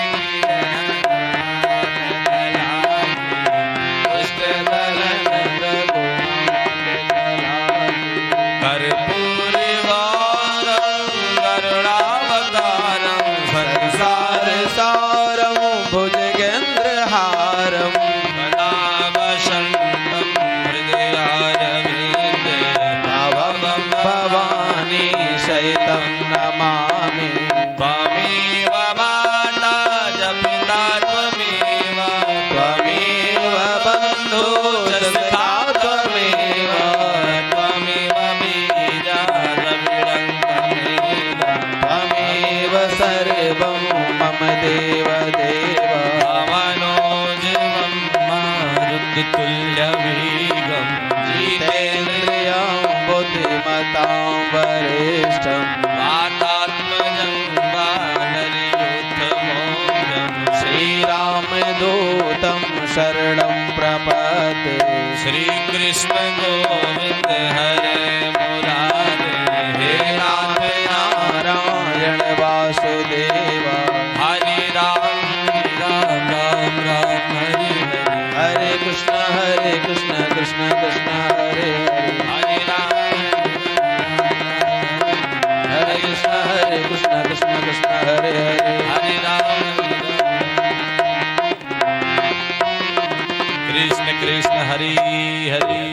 S1: दुष्ट दलन रघुनाथ कलाकी,
S2: कर्पूर करुणावतारम
S1: संसार सारम भुजगेंद्र हारम,
S2: सदा वसंतम हृदयारविंद,
S1: भवं भवानी शयितं नमामि,
S2: त्वमेव माता च पिता त्वमेव,
S1: त्वमेव बन्धु च सखा त्वमेव,
S2: त्वमेव बीजा द्रविणं त्वमेव,
S1: त्वमेव सर्वं मम देव देव,
S2: मनोजवं मारुततुल्यवेगं,
S1: जितेन्द्रियं बुद्धिमतां वरिष्ठं,
S2: वातात्मजं वानरयूथमोजं,
S1: श्रीरामदूतं शरणं प्रपद्ये,
S2: श्रीकृष्ण गोविंद हरे मुरारे,
S1: हे नाथ नारायण वासुदेव,
S2: हरे राम राम राम राम हरे हरे,
S1: हरे कृष्ण कृष्ण कृष्ण हरे हरे,
S2: हरे राम हरि